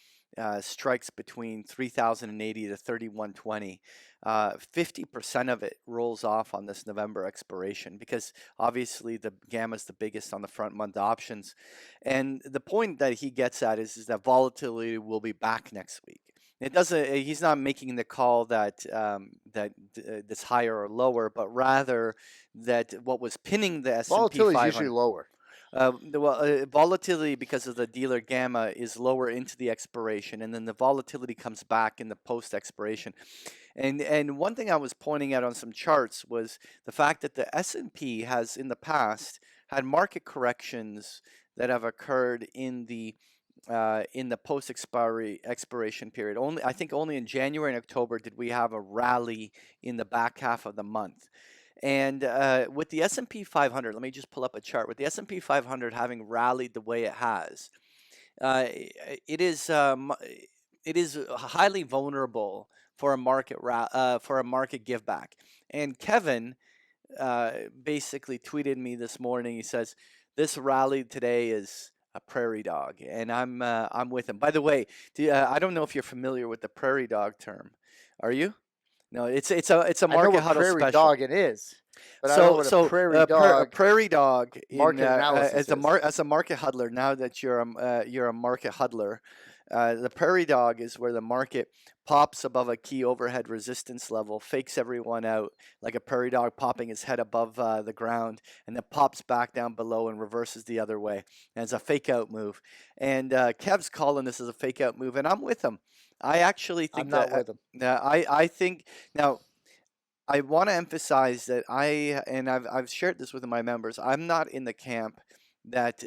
strikes between 3,080 to 3,120, 50% of it rolls off on this November expiration because obviously the gamma is the biggest on the front month options. And the point that he gets at is that volatility will be back next week. It doesn't. He's not making the call that that's higher or lower, but rather that what was pinning the S&P 500. Volatility is usually lower. Volatility because of the dealer gamma is lower into the expiration, and then the volatility comes back in the post expiration. And one thing I was pointing out on some charts was the fact that the S&P has in the past had market corrections that have occurred in the post expiration period. I think only in January and October did we have a rally in the back half of the month. And with the S&P 500, let me just pull up a chart. With the S&P 500 having rallied the way it has, it is highly vulnerable for a market give back. And Kevin basically tweeted me this morning. He says this rally today is a prairie dog, and I'm with him. By the way, I don't know if you're familiar with the prairie dog term. Are you? No, it's a market huddle prairie special. dog it is, but I don't know what a prairie dog. Prairie dog market analysis as a market huddler. Now that you're a market huddler, the prairie dog is where the market pops above a key overhead resistance level, fakes everyone out like a prairie dog popping its head above the ground, and then pops back down below and reverses the other way. And it's a fake out move. And Kev's calling this as a fake out move, and I'm with him. I actually think I'm not with him. I think now. I want to emphasize that I've shared this with my members. I'm not in the camp that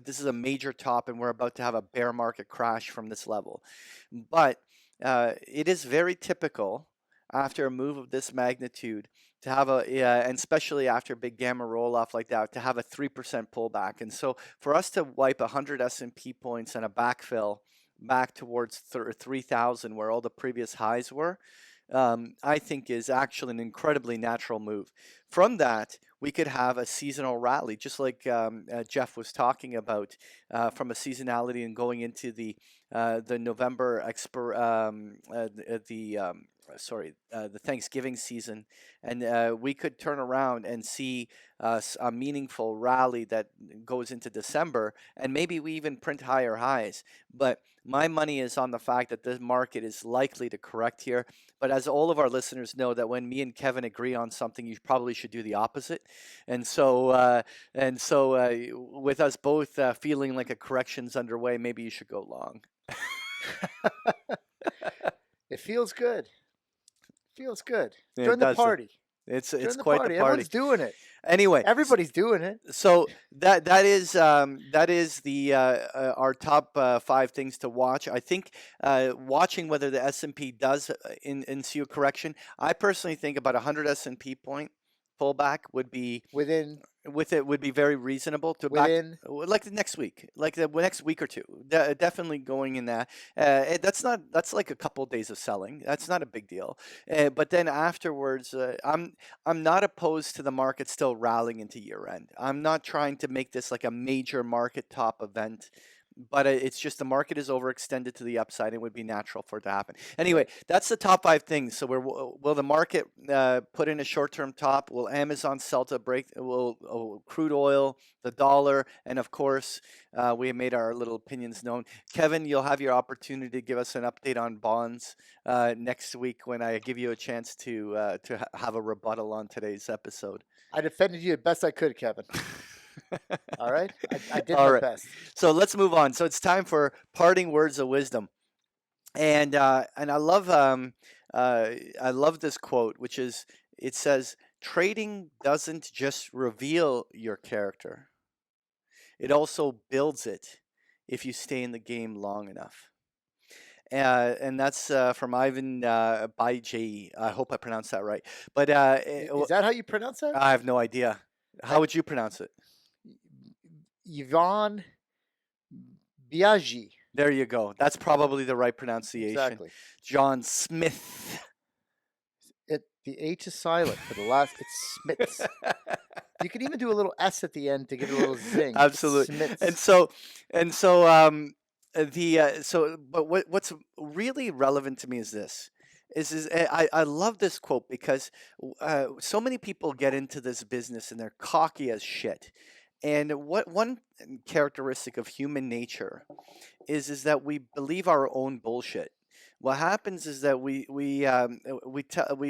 this is a major top and we're about to have a bear market crash from this level. But it is very typical after a move of this magnitude to have and especially after a big gamma roll off like that, to have a 3% pullback. And so for us to wipe 100 S&P points and a backfill back towards 3,000 where all the previous highs were, I think is actually an incredibly natural move. From that, we could have a seasonal rally, just like Jeff was talking about, from a seasonality and going into the November the Thanksgiving season, and we could turn around and see a meaningful rally that goes into December, and maybe we even print higher highs. But my money is on the fact that the market is likely to correct here. But as all of our listeners know, that when me and Kevin agree on something, you probably should do the opposite. And so with us both feeling like a correction's underway, maybe you should go long. It feels good. Feels good. It Join the does. party. It's Join quite the party. Everyone's doing it. Anyway, everybody's doing it. So that is the our top 5 things to watch. I think watching whether the S&P does ensue a correction. I personally think about 100 S&P pullback would be within would be very reasonable to within like the next week, like the next week or two. Definitely going in that. That's like a couple days of selling. That's not a big deal. But then afterwards, I'm not opposed to the market still rallying into year end. I'm not trying to make this like a major market top event. But it's just the market is overextended to the upside. It would be natural for it to happen. Anyway, that's the top 5 things. So will the market put in a short-term top? Will Amazon sell to break? Will crude oil, the dollar, and of course, we have made our little opinions known. Kevin, you'll have your opportunity to give us an update on bonds next week when I give you a chance to have a rebuttal on today's episode. I defended you the best I could, Kevin. All right, I did All my right. best. So let's move on. So it's time for parting words of wisdom, and I love this quote, which is it says, "Trading doesn't just reveal your character; it also builds it if you stay in the game long enough." And that's from Ivan Baiji. I hope I pronounced that right. But Is that how you pronounce that? I have no idea. How would you pronounce it? Yvonne Biaggi. There you go. That's probably the right pronunciation. Exactly. John Smith. The H is silent for the last. It's Smiths. You can even do a little S at the end to give it a little zing. Absolutely. Smiths. But what's really relevant to me is this. I love this quote because so many people get into this business and they're cocky as shit. And what one characteristic of human nature is that we believe our own bullshit. What happens is that we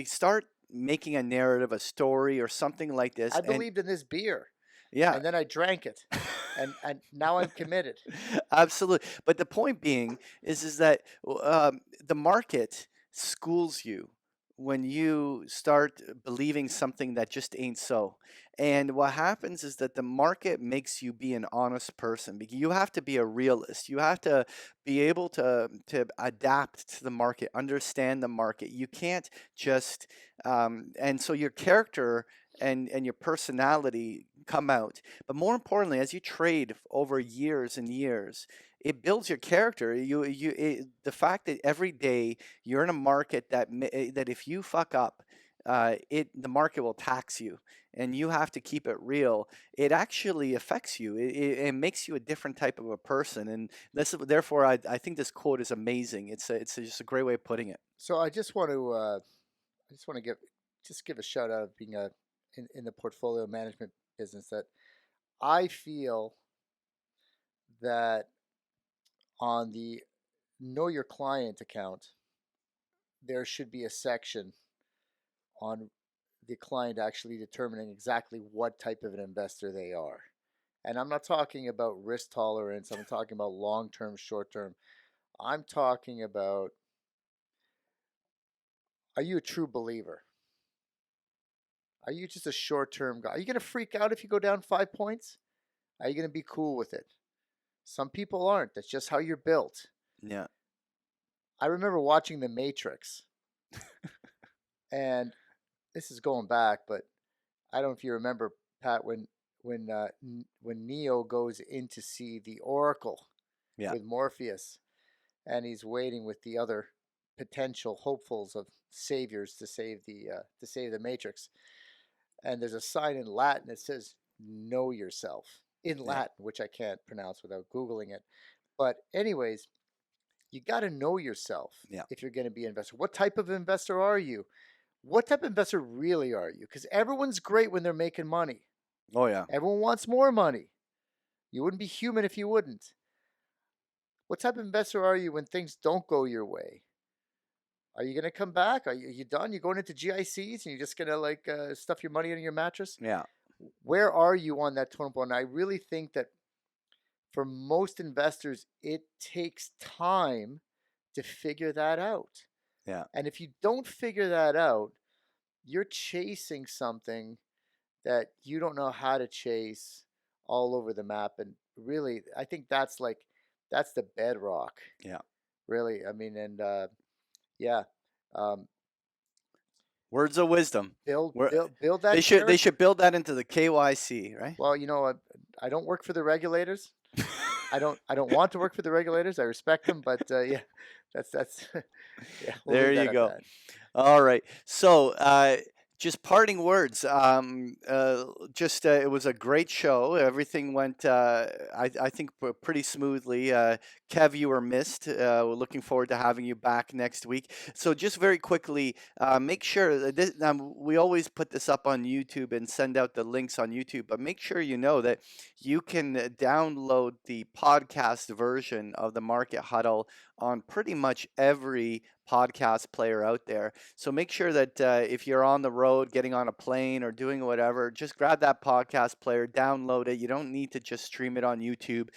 start making a narrative, a story, or something like this. I believed in this beer. Yeah. And then I drank it, and now I'm committed. Absolutely. But the point being is that the market schools you when you start believing something that just ain't so. And what happens is that the market makes you be an honest person. You have to be a realist. You have to be able to adapt to the market, understand the market. You can't just and so your character and your personality come out. But more importantly, as you trade over years and years, it builds your character. The fact that every day you're in a market that if you fuck up, the market will tax you, and you have to keep it real. It actually affects you. It makes you a different type of a person, and therefore I think this quote is amazing. It's just a great way of putting it. So I just want to give a shout out of being in the portfolio management business, that I feel that on the Know Your Client account, there should be a section on the client actually determining exactly what type of an investor they are. And I'm not talking about risk tolerance. I'm talking about long-term, short-term. I'm talking about, are you a true believer? Are you just a short-term guy? Are you going to freak out if you go down 5 points? Are you going to be cool with it? Some people aren't. That's just how you're built. Yeah. I remember watching The Matrix. And this is going back, but I don't know if you remember, Pat, when Neo goes in to see the Oracle with Morpheus, and he's waiting with the other potential hopefuls of saviors to save the Matrix. And there's a sign in Latin that says "Know yourself" in Latin, which I can't pronounce without Googling it. But anyways, you got to know yourself if you're going to be an investor. What type of investor are you? What type of investor really are you? Because everyone's great when they're making money. Oh, yeah. Everyone wants more money. You wouldn't be human if you wouldn't. What type of investor are you when things don't go your way? Are you going to come back? Are you done? You're going into GICs and you're just going to stuff your money under your mattress? Yeah. Where are you on that totem pole? And I really think that for most investors, it takes time to figure that out. Yeah. And if you don't figure that out, you're chasing something that you don't know how to chase all over the map. And really, I think that's the bedrock. Yeah. Really. I mean, and Words of wisdom. Build We're- build that. They should build that into the KYC, right? Well, I don't work for the regulators. I don't want to work for the regulators. I respect them, but yeah, that's yeah. we'll There leave that you at go. that. All right. So, just parting words. It was a great show. Everything went, I think, pretty smoothly. Kev, you were missed. We're looking forward to having you back next week. So, just very quickly, make sure that we always put this up on YouTube and send out the links on YouTube, but make sure you know that you can download the podcast version of the Market Huddle on pretty much every podcast player out there. So make sure that if you're on the road, getting on a plane or doing whatever, just grab that podcast player, download it. You don't need to just stream it on YouTube.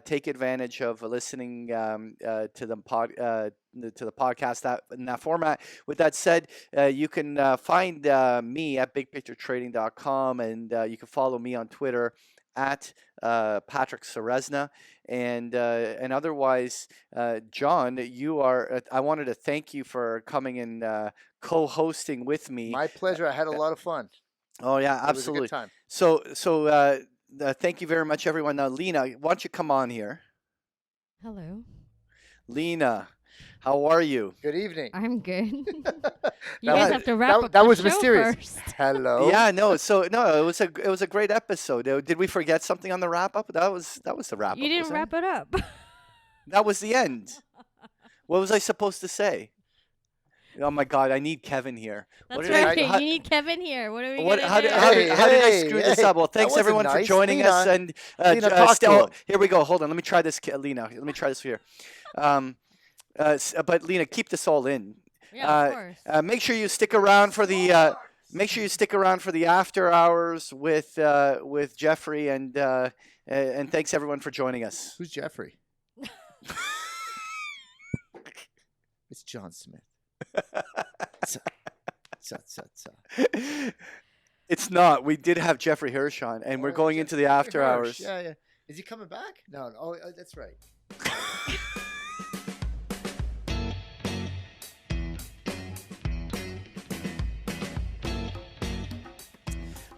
Take advantage of listening to the podcast in that format. With that said, you can find me at bigpicturetrading.com, and you can follow me on Twitter at Patrick Ceresna, and otherwise, John, you are. I wanted to thank you for coming and co-hosting with me. My pleasure. I had a lot of fun. Oh yeah, It was a good absolutely. time. So thank you very much, everyone. Now, Lena, why don't you come on here? Hello. Lena, how are you? Good evening. I'm good. You That guys was- have to wrap up that the was show mysterious. first. Hello. Yeah, no. So no, it was a great episode. Did we forget something on the wrap up? That was the wrap up. You didn't wrap it up. That was the end. What was I supposed to say? Oh my God, I need Kevin here. What That's did I- right. how- You need Kevin here. What are we What, gonna how, do? did, how, did, how did I Hey, screw this hey, up? Well, that thanks wasn't everyone for nice. joining us. Lena, And Lena, talk to him. here we go. Hold on. Let me try this, Lena. Let me try this here. But Lena, keep this all in. Yeah, of course. Make sure you stick around for the. Make sure you stick around for the after hours with Jeffrey, and thanks everyone for joining us. Who's Jeffrey? It's John Smith. It's not. We did have Jeffrey Hirsch on, and we're going into the after hours. Yeah, yeah. Is he coming back? No. Oh, that's right.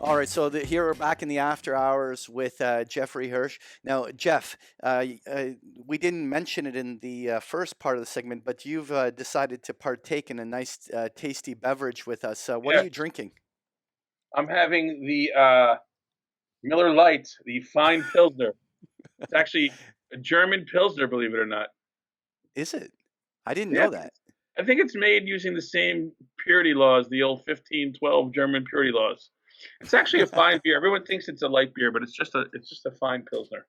All right, so here we're back in the after hours with Jeffrey Hirsch. Now, Jeff, we didn't mention it in the first part of the segment, but you've decided to partake in a nice, tasty beverage with us. What Yeah. are you drinking? I'm having the Miller Lite, the fine Pilsner. It's actually a German Pilsner, believe it or not. Is it? I didn't Yeah. know that. I think it's made using the same purity laws, the old 1512 German purity laws. It's actually a fine beer. Everyone thinks it's a light beer, but it's just a fine Pilsner.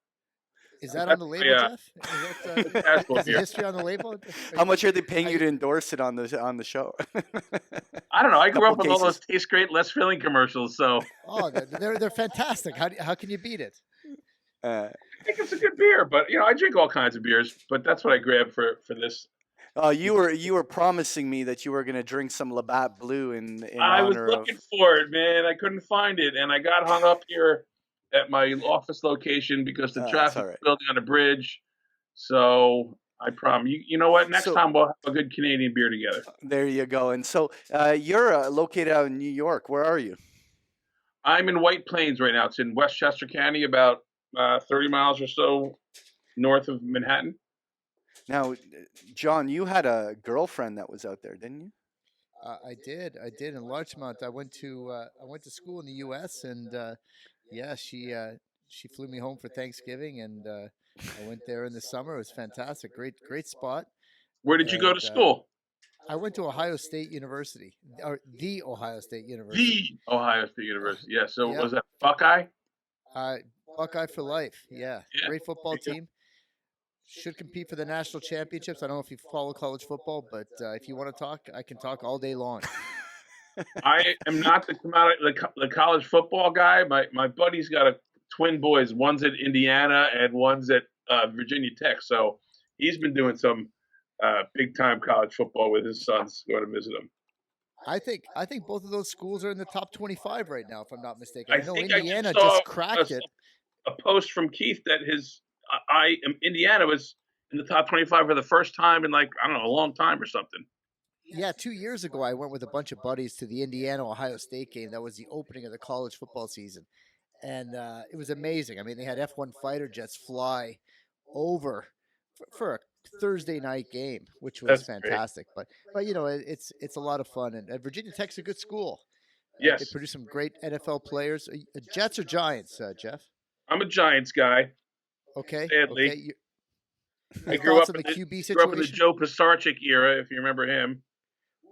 Is that on the label, Yeah. Jeff? Is that, Casual is the beer. history on the label? How much are they paying you to endorse it on the show? I don't know. I grew up with Couple all those cases. taste great, less filling commercials, so Oh, they're fantastic. How can you beat it? Uh, I think it's a good beer. But I drink all kinds of beers, but that's what I grabbed for this. you were promising me that you were going to drink some Labatt Blue in I was honor looking of. for it, man. I couldn't find it, and I got hung up here at my office location because the That's traffic all was right. building on a bridge. So I promise you know what? Next So- time we'll have a good Canadian beer together. There you go. And so you're located out in New York. Where are you? I'm in White Plains right now. It's in Westchester County, about 30 miles or so north of Manhattan. Now, John, you had a girlfriend that was out there, didn't you? I did in Larchmont. I went to school in the U.S. and yeah, she flew me home for Thanksgiving, and I went there in the summer. It was fantastic, great spot. Where did you go to And, school? I went to Ohio State University, or the Ohio State University. The Ohio State University. Yeah. So Yeah. was that Buckeye? Buckeye for life. Yeah, Yeah, great football there you go. team. Should compete for the national championships. I don't know if you follow college football, but if you want to talk, I can talk all day long. I am not the college football guy. My buddy's got twin boys. One's at Indiana and one's at Virginia Tech. So he's been doing some big time college football with his sons. Going to visit them. I think both of those schools are in the top 25 right now, if I'm not mistaken. I I know think Indiana I saw just cracked it. a post from Keith that Indiana was in the top 25 for the first time in a long time or something. Yeah, 2 years ago, I went with a bunch of buddies to the Indiana-Ohio State game. That was the opening of the college football season. And it was amazing. I mean, they had F1 fighter jets fly over for a Thursday night game, which was That's great. fantastic. But it's a lot of fun. And Virginia Tech's a good school. They Yes, produce some great NFL players. Jets or Giants, Jeff? I'm a Giants guy. Okay. Sadly. Okay. I Your grew thoughts up on the in QB grew up in the situation? Joe Pisarcik era, if you remember him.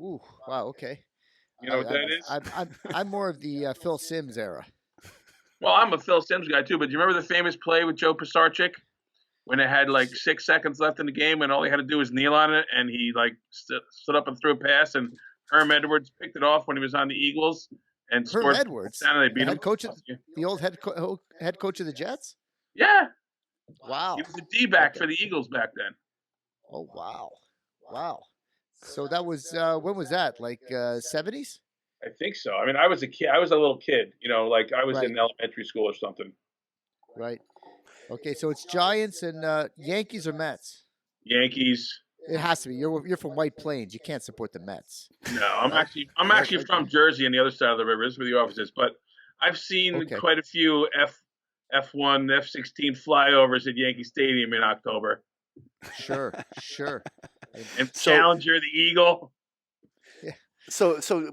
Ooh, wow. Okay. You know what that is? I'm more of the Phil Simms era. Well, I'm a Phil Simms guy too, but do you remember the famous play with Joe Pisarcik when it had like 6 seconds left in the game and all he had to do was kneel on it and he like stood up and threw a pass and Herm Edwards picked it off when he was on the Eagles and Herm scored. Edwards, And they the beat him. head coach, the old head coach of the Jets. Yeah, Wow. he was a D-back for the Eagles back then. Oh wow, wow. So that was when was that? Like 70s? I think so. I mean, I was a kid. I was a little kid. You know, like I was Right. in elementary school or something. Right. Okay, so it's Giants and Yankees or Mets. Yankees. It has to be. You're from White Plains. You can't support the Mets. No, I'm actually from Jersey on the other side of the river. This is where the office is. But I've seen Okay. quite a few F1, F-16 flyovers at Yankee Stadium in October. Sure, sure. And So- Challenger, the Eagle.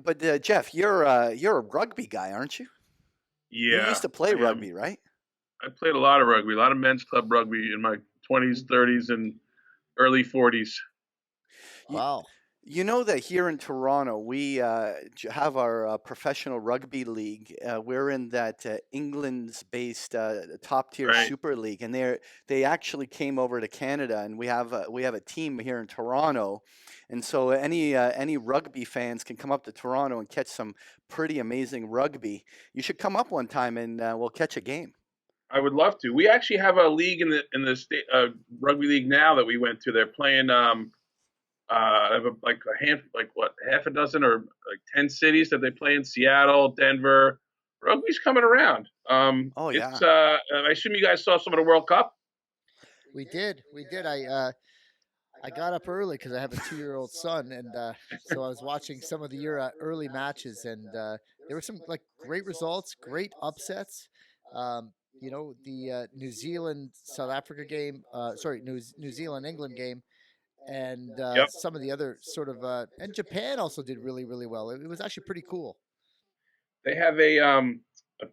But Jeff, you're a rugby guy, aren't you? Yeah. You used to play I am. rugby, right? I played a lot of rugby, a lot of men's club rugby in my 20s, 30s, and early 40s. Wow. You know that here in Toronto, we have our professional rugby league. We're in that England's-based top-tier Right. Super League, and they actually came over to Canada, and we have a team here in Toronto, and so any rugby fans can come up to Toronto and catch some pretty amazing rugby. You should come up one time, and we'll catch a game. I would love to. We actually have a league in the state rugby league now that we went to. They're playing half a dozen or like 10 cities that they play in: Seattle, Denver. Rugby's coming around. Oh, yeah. It's, I assume you guys saw some of the World Cup. We did. I got up early because I have a 2-year-old son, and so I was watching some of the early matches, and there were some like great results, great upsets. The New Zealand South Africa game, New Zealand England game, and Yep. some of the other sort of and Japan also did really, really well. It was actually pretty cool. They have a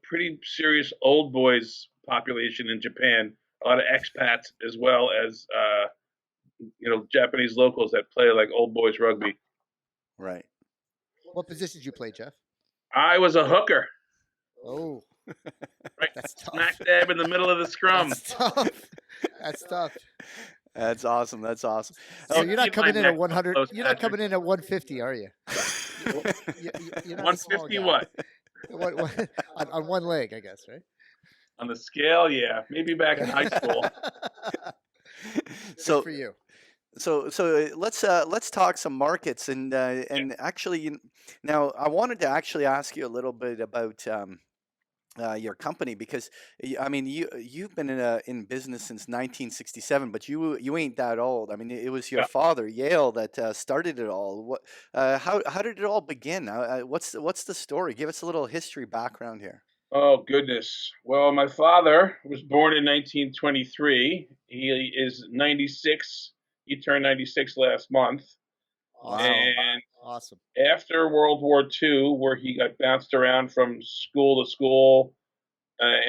pretty serious old boys population in Japan. A lot of expats as well as Japanese locals that play like old boys rugby. Right. What position did you play, Jeff? I was a hooker, Oh, right that's tough. smack dab in the middle of the scrum. That's tough. That's tough. That's awesome. That's awson. So Oh, you're not keep my coming in neck at 100. close, You're not Patrick. coming in at 150, are you? You're not a small 150 guy. what? On one leg, I guess, right? On the scale, yeah, maybe back in high school. So for you. So let's talk some markets and actually now I wanted to actually ask you a little bit about your company because I mean you've been in business since 1967, but you ain't that old. I mean it was your Yeah. father Yale that started it all. What how did it all begin? What's the story? Give us a little history background here. Oh, goodness. Well, my father was born in 1923. He is 96. He turned 96 last month. Awesome. And Awesome. after World War II, where he got bounced around from school to school,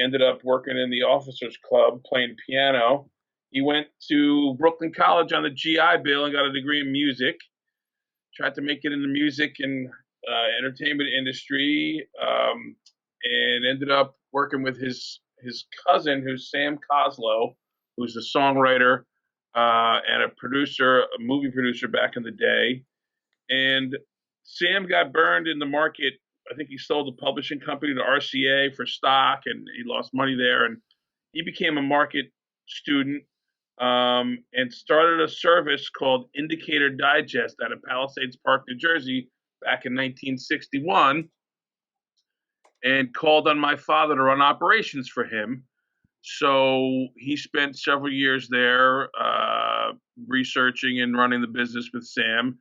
ended up working in the officers club playing piano. He went to Brooklyn College on the GI Bill and got a degree in music. Tried to make it in the music and entertainment industry, and ended up working with his cousin, who's Sam Coslow, who's a songwriter and a producer, a movie producer back in the day. And Sam got burned in the market. I think he sold the publishing company to RCA for stock, and he lost money there. And he became a market student and started a service called Indicator Digest out of Palisades Park, New Jersey, back in 1961, and called on my father to run operations for him. So he spent several years there researching and running the business with Sam.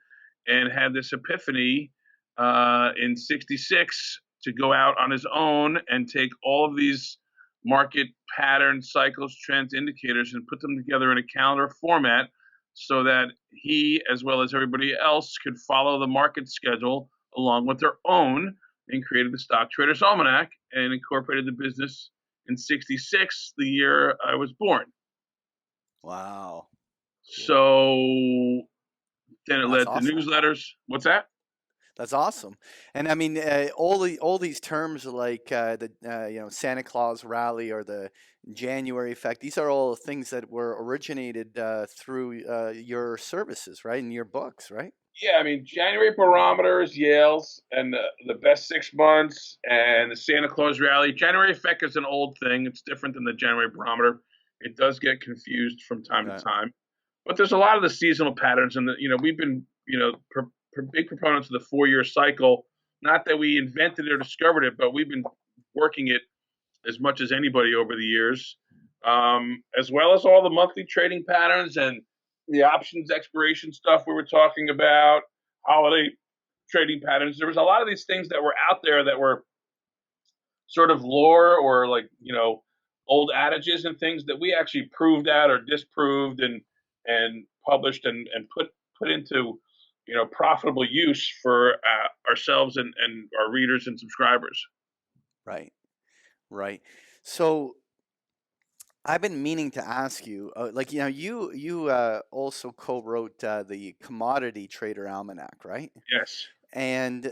and had this epiphany in '66 to go out on his own and take all of these market patterns, cycles, trends, indicators, and put them together in a calendar format so that he, as well as everybody else, could follow the market schedule along with their own, and created the Stock Traders Almanac and incorporated the business in '66, the year I was born. Wow. So then it led That's to awesome. newsletters. What's that? That's awesome. And I mean, all these terms like Santa Claus rally or the January effect. These are all things that were originated through your services, right? In your books, right? Yeah, I mean, January barometers, Yale's, and the best 6 months, and the Santa Claus rally. January effect is an old thing. It's different than the January barometer. It does get confused from time to time. But there's a lot of the seasonal patterns, and we've been, big proponents of the 4-year cycle. Not that we invented or discovered it, but we've been working it as much as anybody over the years, as well as all the monthly trading patterns and the options expiration stuff we were talking about, holiday trading patterns. There was a lot of these things that were out there that were sort of lore or old adages and things that we actually proved out or disproved and published and put into profitable use for ourselves and our readers and subscribers. Right. So I've been meaning to ask you, you also co-wrote the Commodity Trader Almanac, right? Yes. And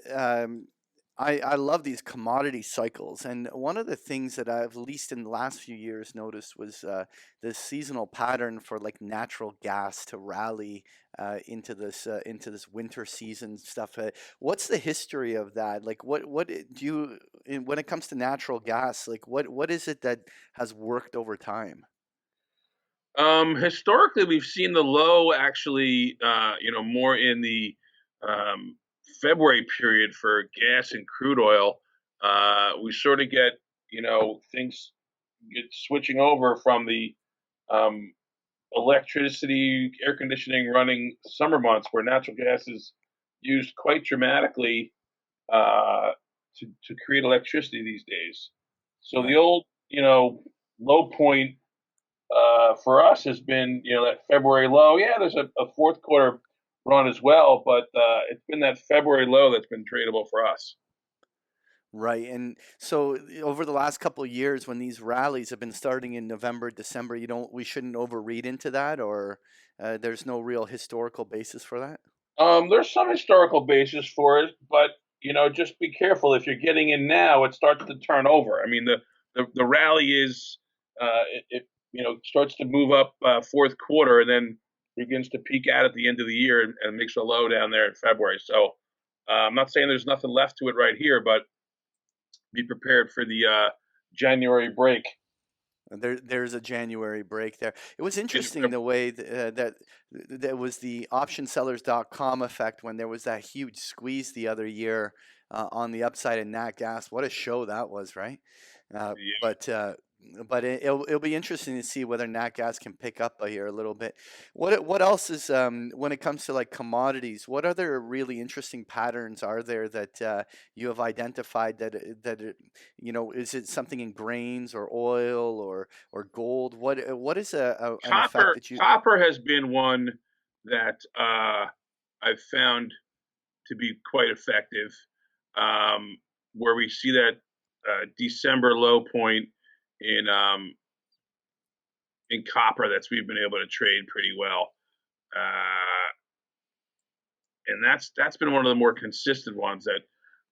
I love these commodity cycles. And one of the things that I've, at least in the last few years, noticed was this seasonal pattern for like natural gas to rally into this winter season stuff. What's the history of that? Like, what do you, when it comes to natural gas, like what is it that has worked over time? Historically, we've seen the low actually, more in the February period for gas and crude oil. We sort of get, things get switching over from the electricity, air conditioning running summer months where natural gas is used quite dramatically to create electricity these days. So the old, low point for us has been, that February low. Yeah, there's a fourth quarter run as well, but it's been that February low that's been tradable for us. Right. And so over the last couple of years, when these rallies have been starting in November, December, we shouldn't overread into that, or there's no real historical basis for that? There's some historical basis for it, but just be careful. If you're getting in now, it starts to turn over. I mean, the rally is it starts to move up fourth quarter and then begins to peak out at the end of the year and makes a low down there in February. So I'm not saying there's nothing left to it right here, but be prepared for the January break. There's a January break there. It was interesting the way that was the optionsellers.com effect when there was that huge squeeze the other year on the upside in Nat Gas. What a show that was, right? Yeah. But it'll be interesting to see whether Nat Gas can pick up here a little bit. What else is when it comes to like commodities? What other really interesting patterns are there that you have identified that is it something in grains or oil or gold? What is an effect that you? Copper has been one that I've found to be quite effective, where we see that December low point in copper we've been able to trade pretty well, and that's been one of the more consistent ones. That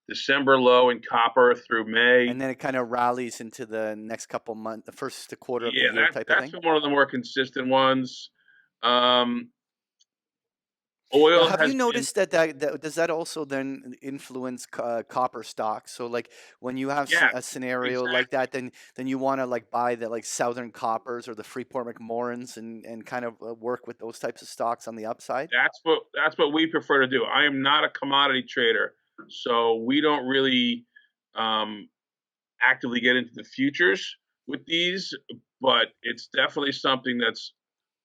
December low in copper through May, and then it kind of rallies into the next couple months, the first quarter of the year type of thing. That's been one of the more consistent ones. Oil. Have you noticed that does that also then influence copper stocks? So like when you have a scenario like that, then you want to like buy the like Southern Coppers or the Freeport McMorans and kind of work with those types of stocks on the upside. That's what we prefer to do. I am not a commodity trader, so we don't really actively get into the futures with these, but it's definitely something that's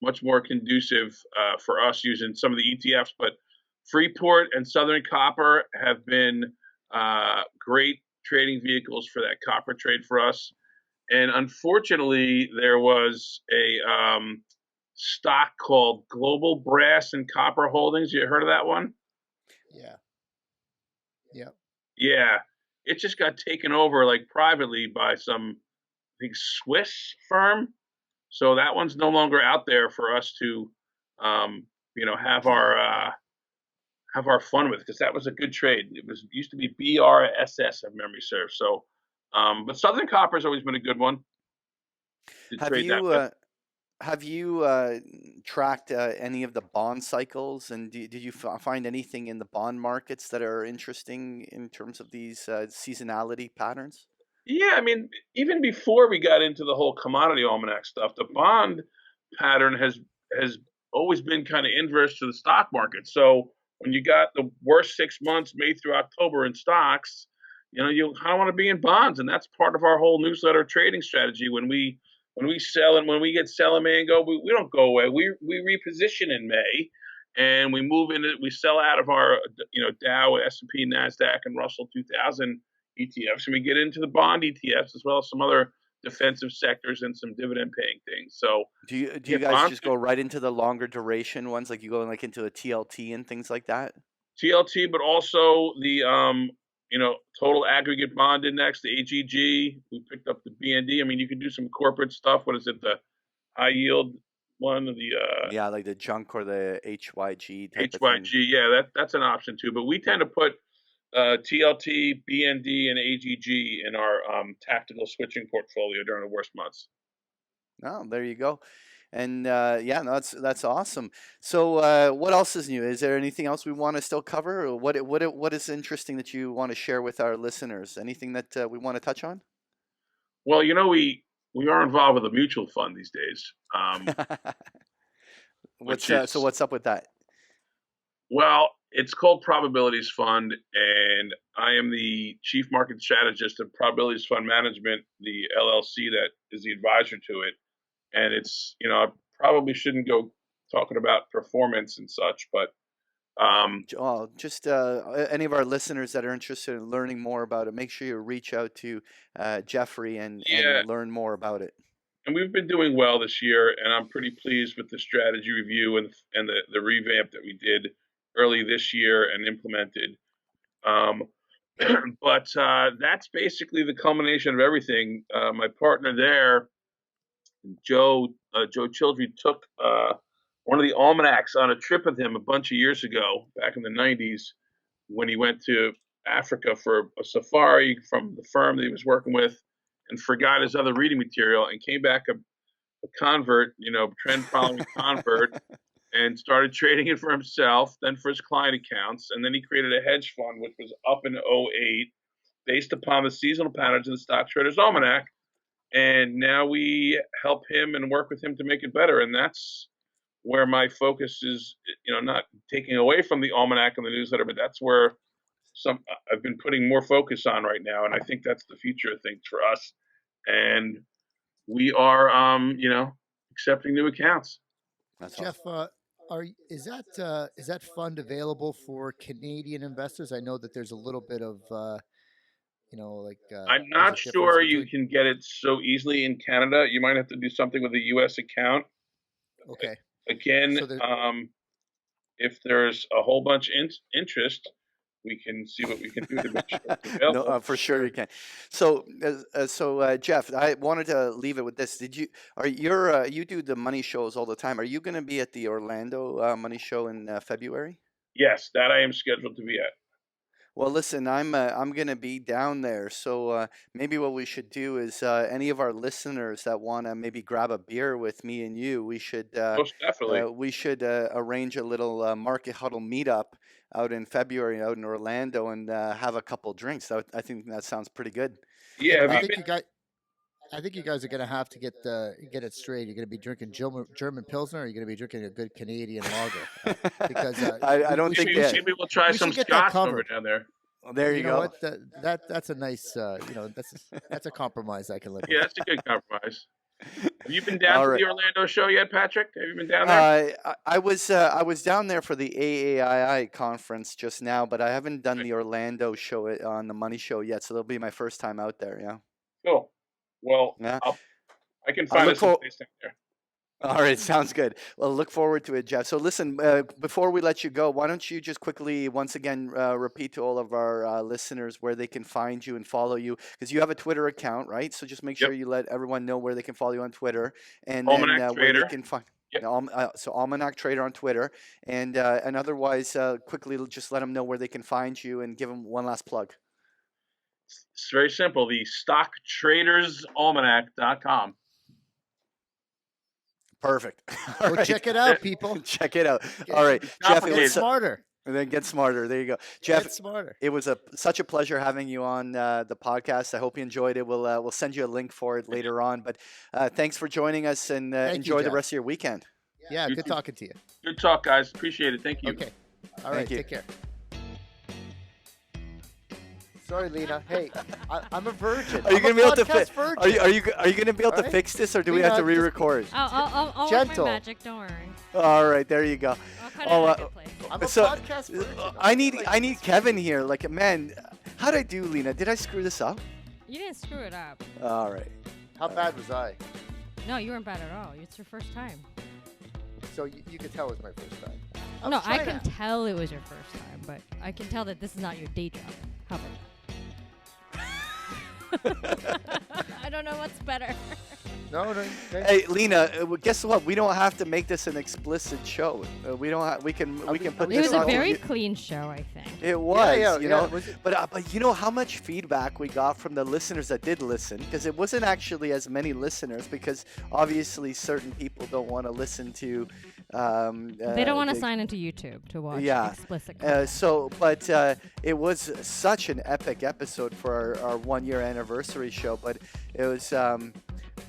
much more conducive for us using some of the ETFs. But Freeport and Southern Copper have been great trading vehicles for that copper trade for us. And unfortunately, there was a stock called Global Brass and Copper Holdings. You heard of that one? Yeah. Yeah. Yeah. It just got taken over like privately by some, I think, Swiss firm. So that one's no longer out there for us to, have our fun with, because that was a good trade. It used to be BRSS, if memory serves. So, but Southern Copper has always been a good one to Have trade that you with. have you tracked any of the bond cycles, and did you find anything in the bond markets that are interesting in terms of these seasonality patterns? Yeah, I mean, even before we got into the whole commodity almanac stuff, the bond pattern has always been kind of inverse to the stock market. So when you got the worst 6 months, May through October, in stocks, you kind of want to be in bonds, and that's part of our whole newsletter trading strategy. When we sell, and when we get sell in May and go, we don't go away. We reposition in May, and we move into, we sell out of our Dow, S&P, Nasdaq, and Russell 2000 ETFs, and we get into the bond ETFs as well as some other defensive sectors and some dividend paying things. So Do you guys just go right into the longer duration ones, like you go like into a TLT and things like that? TLT, but also the total aggregate bond index, the AGG. We picked up the BND. I mean, you can do some corporate stuff. What is it? The high yield one, Yeah, like the junk or the HYG type of thing. HYG. Yeah, that's an option too. But we tend to put TLT, BND, and AGG in our tactical switching portfolio during the worst months. Oh, there you go. And no, that's awesome. So what else is new? Is there anything else we want to still cover? Or what is interesting that you want to share with our listeners? Anything that we want to touch on? Well, we are involved with a mutual fund these days. What's up with that? Well, it's called Probabilities Fund, and I am the chief market strategist of Probabilities Fund Management, the LLC that is the advisor to it. And it's, I probably shouldn't go talking about performance and such, but just any of our listeners that are interested in learning more about it, make sure you reach out to Jeffrey and learn more about it. And we've been doing well this year, and I'm pretty pleased with the strategy review and the revamp that we did early this year and implemented. But that's basically the culmination of everything. My partner there, Joe Childry, took one of the almanacs on a trip with him a bunch of years ago, back in the 90s, when he went to Africa for a safari from the firm that he was working with, and forgot his other reading material, and came back a convert, trend following convert, and started trading it for himself, then for his client accounts, and then he created a hedge fund, which was up in 2008, based upon the seasonal patterns of the Stock Traders Almanac. And now we help him and work with him to make it better. And that's where my focus is, not taking away from the Almanac and the newsletter, but that's where I've been putting more focus on right now. And I think that's the future of things for us. And we are, accepting new accounts. That's Jeff, is that fund available for Canadian investors? I know that there's a little bit of, I'm not sure you can get it so easily in Canada. You might have to do something with a U.S. account. Okay. Again, if there's a whole bunch interest, we can see what we can do to make sure it's available. No, for sure you can. So Jeff, I wanted to leave it with this. You do the money shows all the time. Are you going to be at the Orlando Money Show in February? Yes, that I am scheduled to be at. Well, listen, I'm going to be down there. So maybe what we should do is any of our listeners that want to maybe grab a beer with me and you, we should most definitely arrange a little market huddle meetup out in February out in Orlando and have a couple drinks. I think that sounds pretty good. Yeah, I think you guys are going to have to get it straight. You're going to be drinking German Pilsner, or you're going to be drinking a good Canadian lager. Because I don't think that. Maybe we'll try some scotch over down there. Well, there you know go. What? That's a nice. That's a compromise I can live with. Yeah, that's a good compromise. Have you been down All to right. the Orlando show yet, Patrick? Have you been down there? I was down there for the AAII conference just now, but I haven't done the Orlando show on the Money Show yet, so that'll be my first time out there. Yeah. Cool. Well, Yeah. I can I find look us some for- place down there. All right, sounds good. Well, look forward to it, Jeff. So listen, before we let you go, why don't you just quickly, once again, repeat to all of our listeners where they can find you and follow you, because you have a Twitter account, right? So just make sure you let everyone know where they can follow you on Twitter, and then Almanac where they Trader. can find. So Almanac Trader on Twitter, and otherwise, quickly just let them know where they can find you, and give them one last plug. It's very simple. The StockTradersAlmanac.com. Perfect. Go check it out, people. Check it out. All right, Jeff. Get smarter. And then get smarter. There you go, Jeff. Get smarter. It was such a pleasure having you on the podcast. I hope you enjoyed it. We'll send you a link for it later on. But thanks for joining us, and enjoy the Jeff. rest of your weekend. Yeah, good talking to you. Good talk, guys. Appreciate it. Thank you. Okay. All right, Thank you. take care. Sorry, Lena. Hey, I'm a virgin. Are you going gonna be able to fix? Are you gonna be able to fix this, or do we have to Lena, just- re-record? I'll work Gentle. my magic. Don't worry. All right, there you go. cut it in a good place. I'm a so podcast virgin. I need Kevin here. Like, man, how'd I do, Lena? Did I screw this up? You didn't screw it up. All right. How bad was I? No, you weren't bad at all. It's your first time. So you could tell it was my first time. No, I can tell it was your first time, but I can tell that this is not your day job. How about I don't know what's better. No. Hey, Lena, guess what? We don't have to make this an explicit show. We don't. We can put It this was a on. very clean show, I think. It was, yeah, you yeah, know. was it- But you know how much feedback we got from the listeners that did listen, because it wasn't actually as many listeners, because obviously certain people don't want to listen to. They don't want to sign into YouTube to watch explicit content. But it was such an epic episode for our 1 year anniversary show. But it was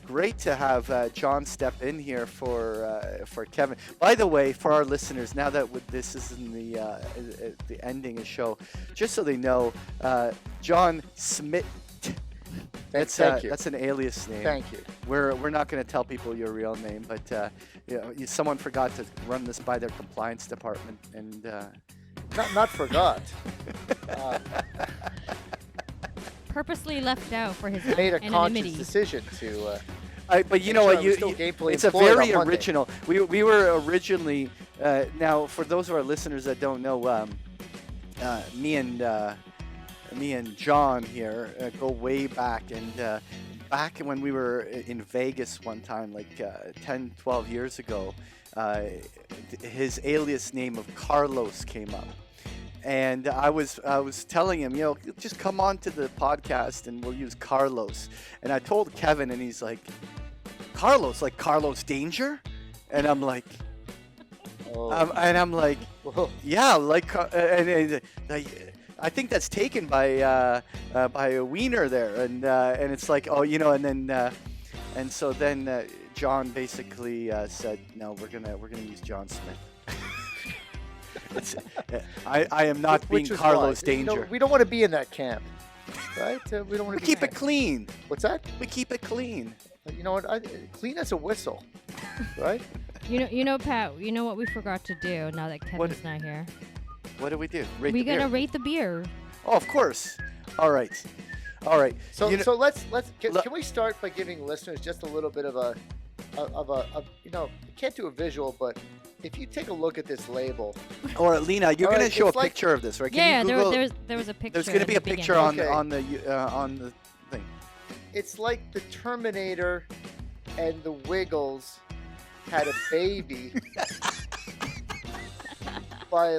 great to have John step in here for Kevin. By the way, for our listeners, now that this is in the ending of the show, just so they know, John Smith. That's an alias name. Thank you. We're not going to tell people your real name, but someone forgot to run this by their compliance department, and not forgot. Purposely left out for his Made a anonymity. conscious decision to. but you make know sure what? I was still gainfully It's a employed very on Monday. original. We were originally now for those of our listeners that don't know, me and John here go way back, and back when we were in Vegas one time, like 10, 12 years ago, his alias name of Carlos came up. And I was telling him, just come on to the podcast and we'll use Carlos. And I told Kevin, and he's like, Carlos, like Carlos Danger? And I'm like, yeah, like, and I think that's taken by a wiener there, and it's like, and then and so then John basically said, no, we're gonna use John Smith. I am not being Which is Carlos why. Danger. We don't want to be in that camp, right? We don't want We to keep it clean. What's that? We keep it clean. You know what? Clean as a whistle, right? You know, Pat. You know what we forgot to do now that Kevin's not here. What do we do? We gotta rate the beer. Oh, of course. All right. So let's can we start by giving listeners just a little bit of a can't do a visual, but if you take a look at this label. Or Lena, you're All going right, to show a it's like- picture of this, right? Can Yeah, you Google? there was a picture. There's going to be a at the picture beginning. on the thing. It's like the Terminator and the Wiggles had a baby by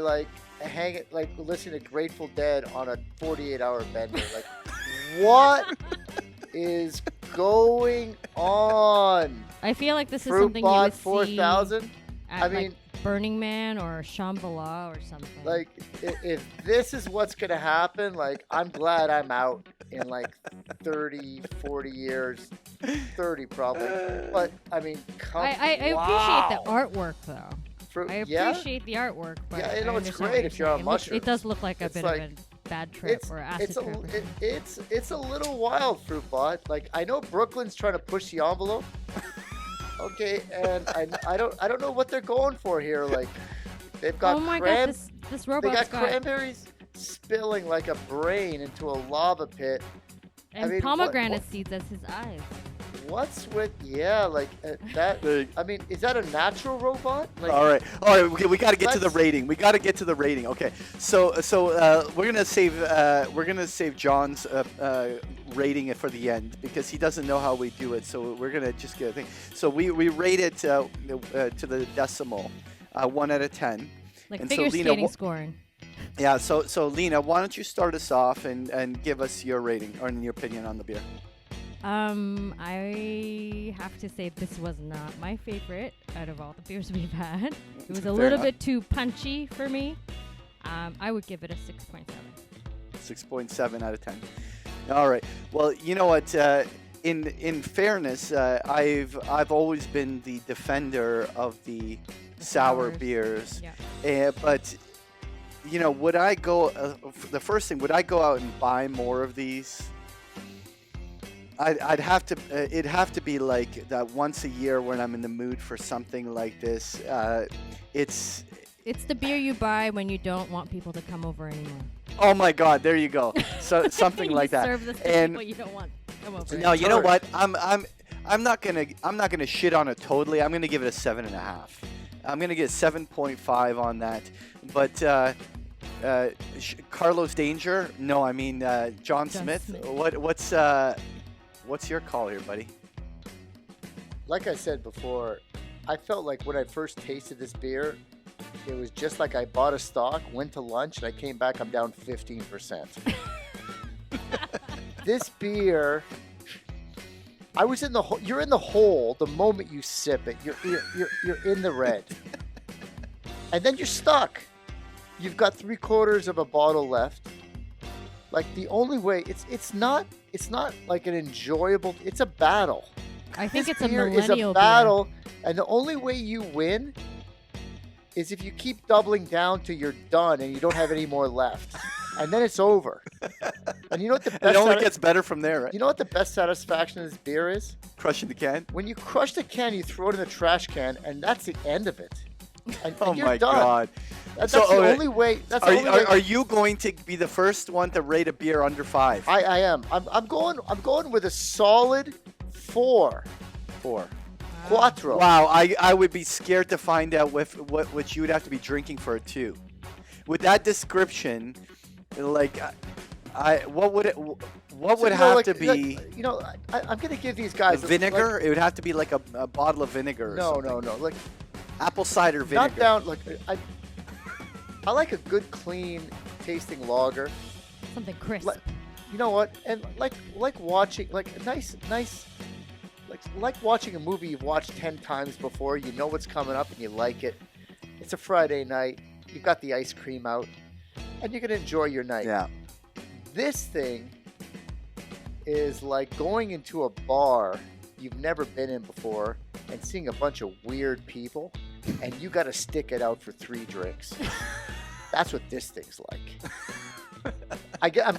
listening to Grateful Dead on a 48-hour bender. Like, what is going on? I feel like this is Fruit something you Bot would 4000? see at like Burning Man or Shambhala or something. Like, if this is what's going to happen, like, I'm glad I'm out in like 30, 40 years. 30 probably. But, I mean, I appreciate the artwork, though. I yeah? appreciate the artwork, but Yeah, I it's understand great what if you're you're on saying. mushrooms. It does look like a bit of a bad trip or acid trip. It's a little wild, Fruitbot. Like, I know Brooklyn's trying to push the envelope. Okay, and I don't know what they're going for here. Like, they've got Oh my god, this they robot's got cranberries spilling like a brain into a lava pit. and I mean, pomegranate seeds as his eyes. What's with that? I mean, is that a natural robot? Like, All right. We got to get to the rating. We got to get to the rating. Okay. So we're gonna save John's rating for the end because he doesn't know how we do it. So we're gonna just get a thing. So we rate it to the decimal, 1 out of 10. Like And figure so, Lena, skating scoring. Yeah. So Lena, why don't you start us off and give us your rating or your opinion on the beer? I have to say this was not my favorite out of all the beers we've had. It was a Fair little enough. bit too punchy for me. I would give it a 6.7. 6.7 out of 10. All right. Well, you know what? In fairness, I've always been the defender of the sour sours. beers. Yeah. But you know, would I go? The first thing, would I go out and buy more of these? I'd have to. It'd have to be like that once a year when I'm in the mood for something like this. It's the beer you buy when you don't want people to come over anymore. Oh my God! There you go. So something You like that. serve this to And people you don't want to come over. no, you know what? I'm not gonna shit on it totally. I'm gonna give it a 7.5. I'm gonna get 7.5 on that. But Carlos Danger? No, I mean John Smith. What's your call here, buddy? like I said before, I felt like when I first tasted this beer, it was just like I bought a stock, went to lunch, and I came back, I'm down 15%. This beer, I was in the hole. You're in the hole the moment you sip it. You're in the red. And then you're stuck. You've got 3/4 of a bottle left. Like the only way, it's not like an enjoyable, it's a battle. I think This it's a beer millennial is a battle, and the only way you win is if you keep doubling down till you're done and you don't have any more left. And then it's over. And you know what the best It only gets better from there, right? You know what the best satisfaction of this beer is? Crushing the can? When you crush the can, you throw it in the trash can, and that's the end of it. And Oh you're my done. God! That's So, the okay, only way. That's are, the only way. are you going to be the first one to rate a beer under 5? I am. I'm going with a solid 4. 4. Quattro. Wow, I would be scared to find out what you would have to be drinking for a 2. With that description, like, what would have to be? I'm gonna give these guys vinegar. like- It would have to be like a bottle of vinegar. Or No, something. no. Like apple cider vinegar. not down. Like I like a good, clean tasting lager. Something crisp. You know what? And like watching like a nice like watching a movie you've watched 10 times before. You know what's coming up and you like it. It's a Friday night. You've got the ice cream out, and you're gonna enjoy your night. Yeah. This thing is like going into a bar you've never been in before and seeing a bunch of weird people, and you got to stick it out for 3 drinks. That's what this thing's like. I gave him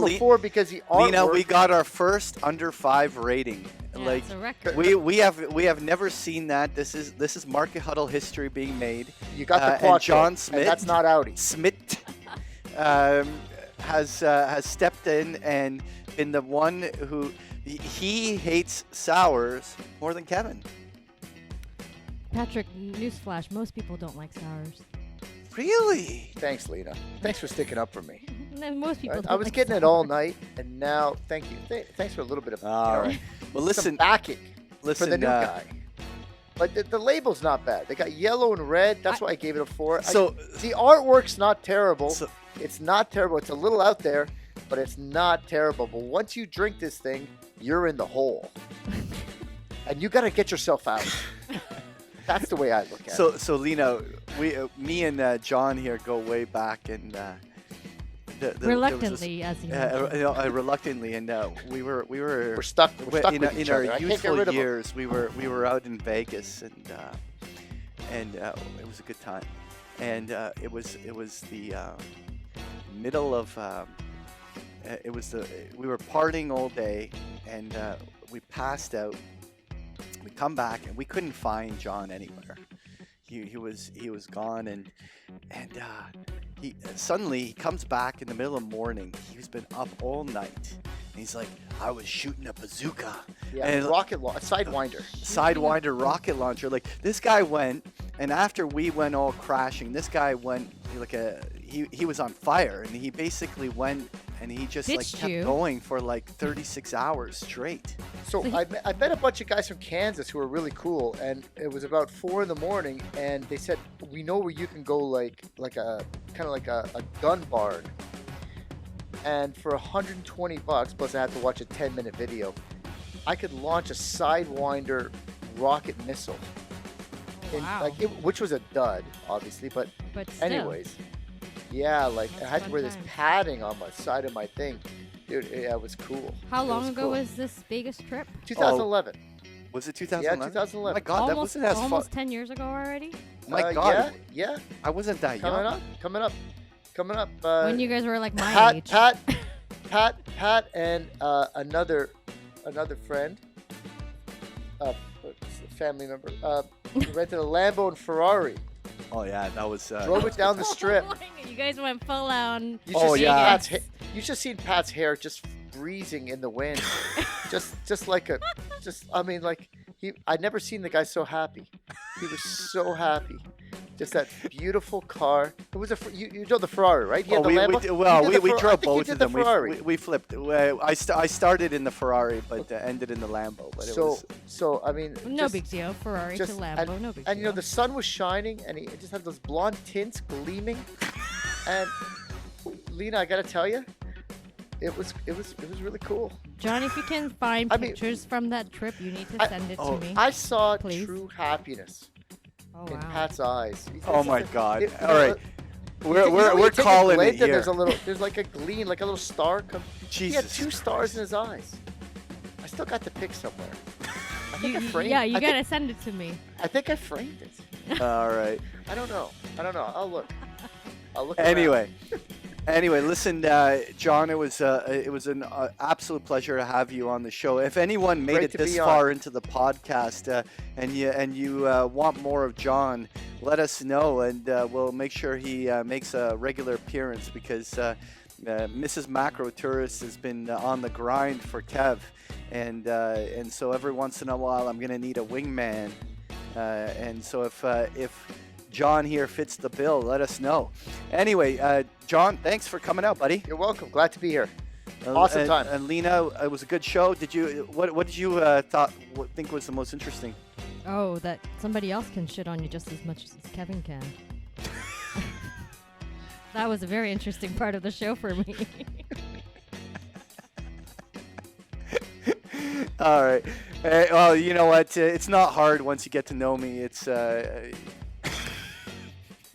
a 4 because the artwork. Lena, we got our first under 5 rating. Yeah, like it's a record. we have never seen that. This is Market Huddle history being made. You got the and Quattro, John Smith. and that's not Audi. Smith has stepped in and been the one who he hates sours more than Kevin. Patrick, newsflash, most people don't like sours. Really? Thanks, Lena. Thanks for sticking up for me. And most people Right? don't I was like getting it sours. all night, and now thank you. Thanks for a little bit of All right. Well, some listen. backing Listen, for the new guy. But the label's not bad. They got yellow and red. That's why I gave it a 4. So- the artwork's not terrible. It's not terrible. It's a little out there, but it's not terrible. But once you drink this thing, you're in the hole, and you got to get yourself out. That's the way I look at it. So Lena, me and John here go way back, and Reluctantly, as you mentioned. reluctantly, and we're stuck. We're stuck in with each our other. I can't get youthful rid of 'em. years. We were out in Vegas, and it was a good time, and it was the middle of we were partying all day, and we passed out. We come back and we couldn't find John anywhere. He was gone, and he suddenly he comes back in the middle of the morning. He's been up all night. And he's like, I was shooting a bazooka. Yeah, and a Sidewinder. Sidewinder rocket launcher. Like, this guy went, and after we went all crashing, this guy went he was on fire, and he basically went and he just Ditched kept you. going for like 36 hours straight. So I met a bunch of guys from Kansas who were really cool, and it was about 4 a.m, and they said, we know where you can go like a kind of like a gun barn. And for $120, plus I had to watch a 10-minute video, I could launch a Sidewinder rocket missile. Wow. Which was a dud, obviously, but still. anyways. Yeah, like I had to wear this times. padding on my side of my thing. Dude, yeah, it was cool. How It long was ago cool. was this Vegas trip? 2011. Was it 2011? Yeah, 2011. Oh my God, that wasn't as far. Almost 10 years ago already? My God. Yeah. I wasn't that young. Coming up. When you guys were like my age. Pat, and another friend, family member, rented a Lambo and Ferrari. Oh yeah, that was. Drove it down the strip. You guys went full on. You just seen Pat's hair just breezing in the wind, I'd never seen the guy so happy. He was so happy. Just that beautiful car. It was you drove the Ferrari, right? You had the Lambo? We drove both of them. Ferrari. We flipped. I started in the Ferrari, but ended in the Lambo. But so I mean, No big deal. Ferrari to Lambo, no big deal. And you know the sun was shining, and he just had those blonde tints gleaming. And Lena, I gotta tell you, it was really cool. John, if you can find pictures from that trip, you need to send it to me. I saw please. true happiness in wow. Pat's eyes. Oh my God! All right, we're calling it here. There's like a gleam, like a little star. He had 2 stars in his eyes. I still got the pic somewhere. I think I framed it. You gotta send it to me. I think I framed it. All right. I don't know. I'll look. Anyway, listen, John, it was an absolute pleasure to have you on the show. If anyone made Great it to this be on. far into the podcast and you want more of John, let us know, and we'll make sure he makes a regular appearance, because Mrs. Macro Tourist has been on the grind for Kev, and so every once in a while I'm gonna need a wingman, and so if John here fits the bill, let us know. Anyway, John, thanks for coming out, buddy. You're welcome. Glad to be here. Awesome time. And Lena, it was a good show. What did you think was the most interesting? Oh, that somebody else can shit on you just as much as Kevin can. That was a very interesting part of the show for me. All right. Well, you know what? It's not hard once you get to know me. It's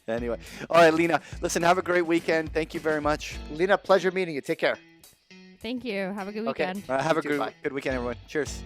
anyway. All right, Lena. Listen, have a great weekend. Thank you very much. Lena, pleasure meeting you. Take care. Thank you. Have a good Okay. weekend. Have a You too. good weekend, everyone. Cheers.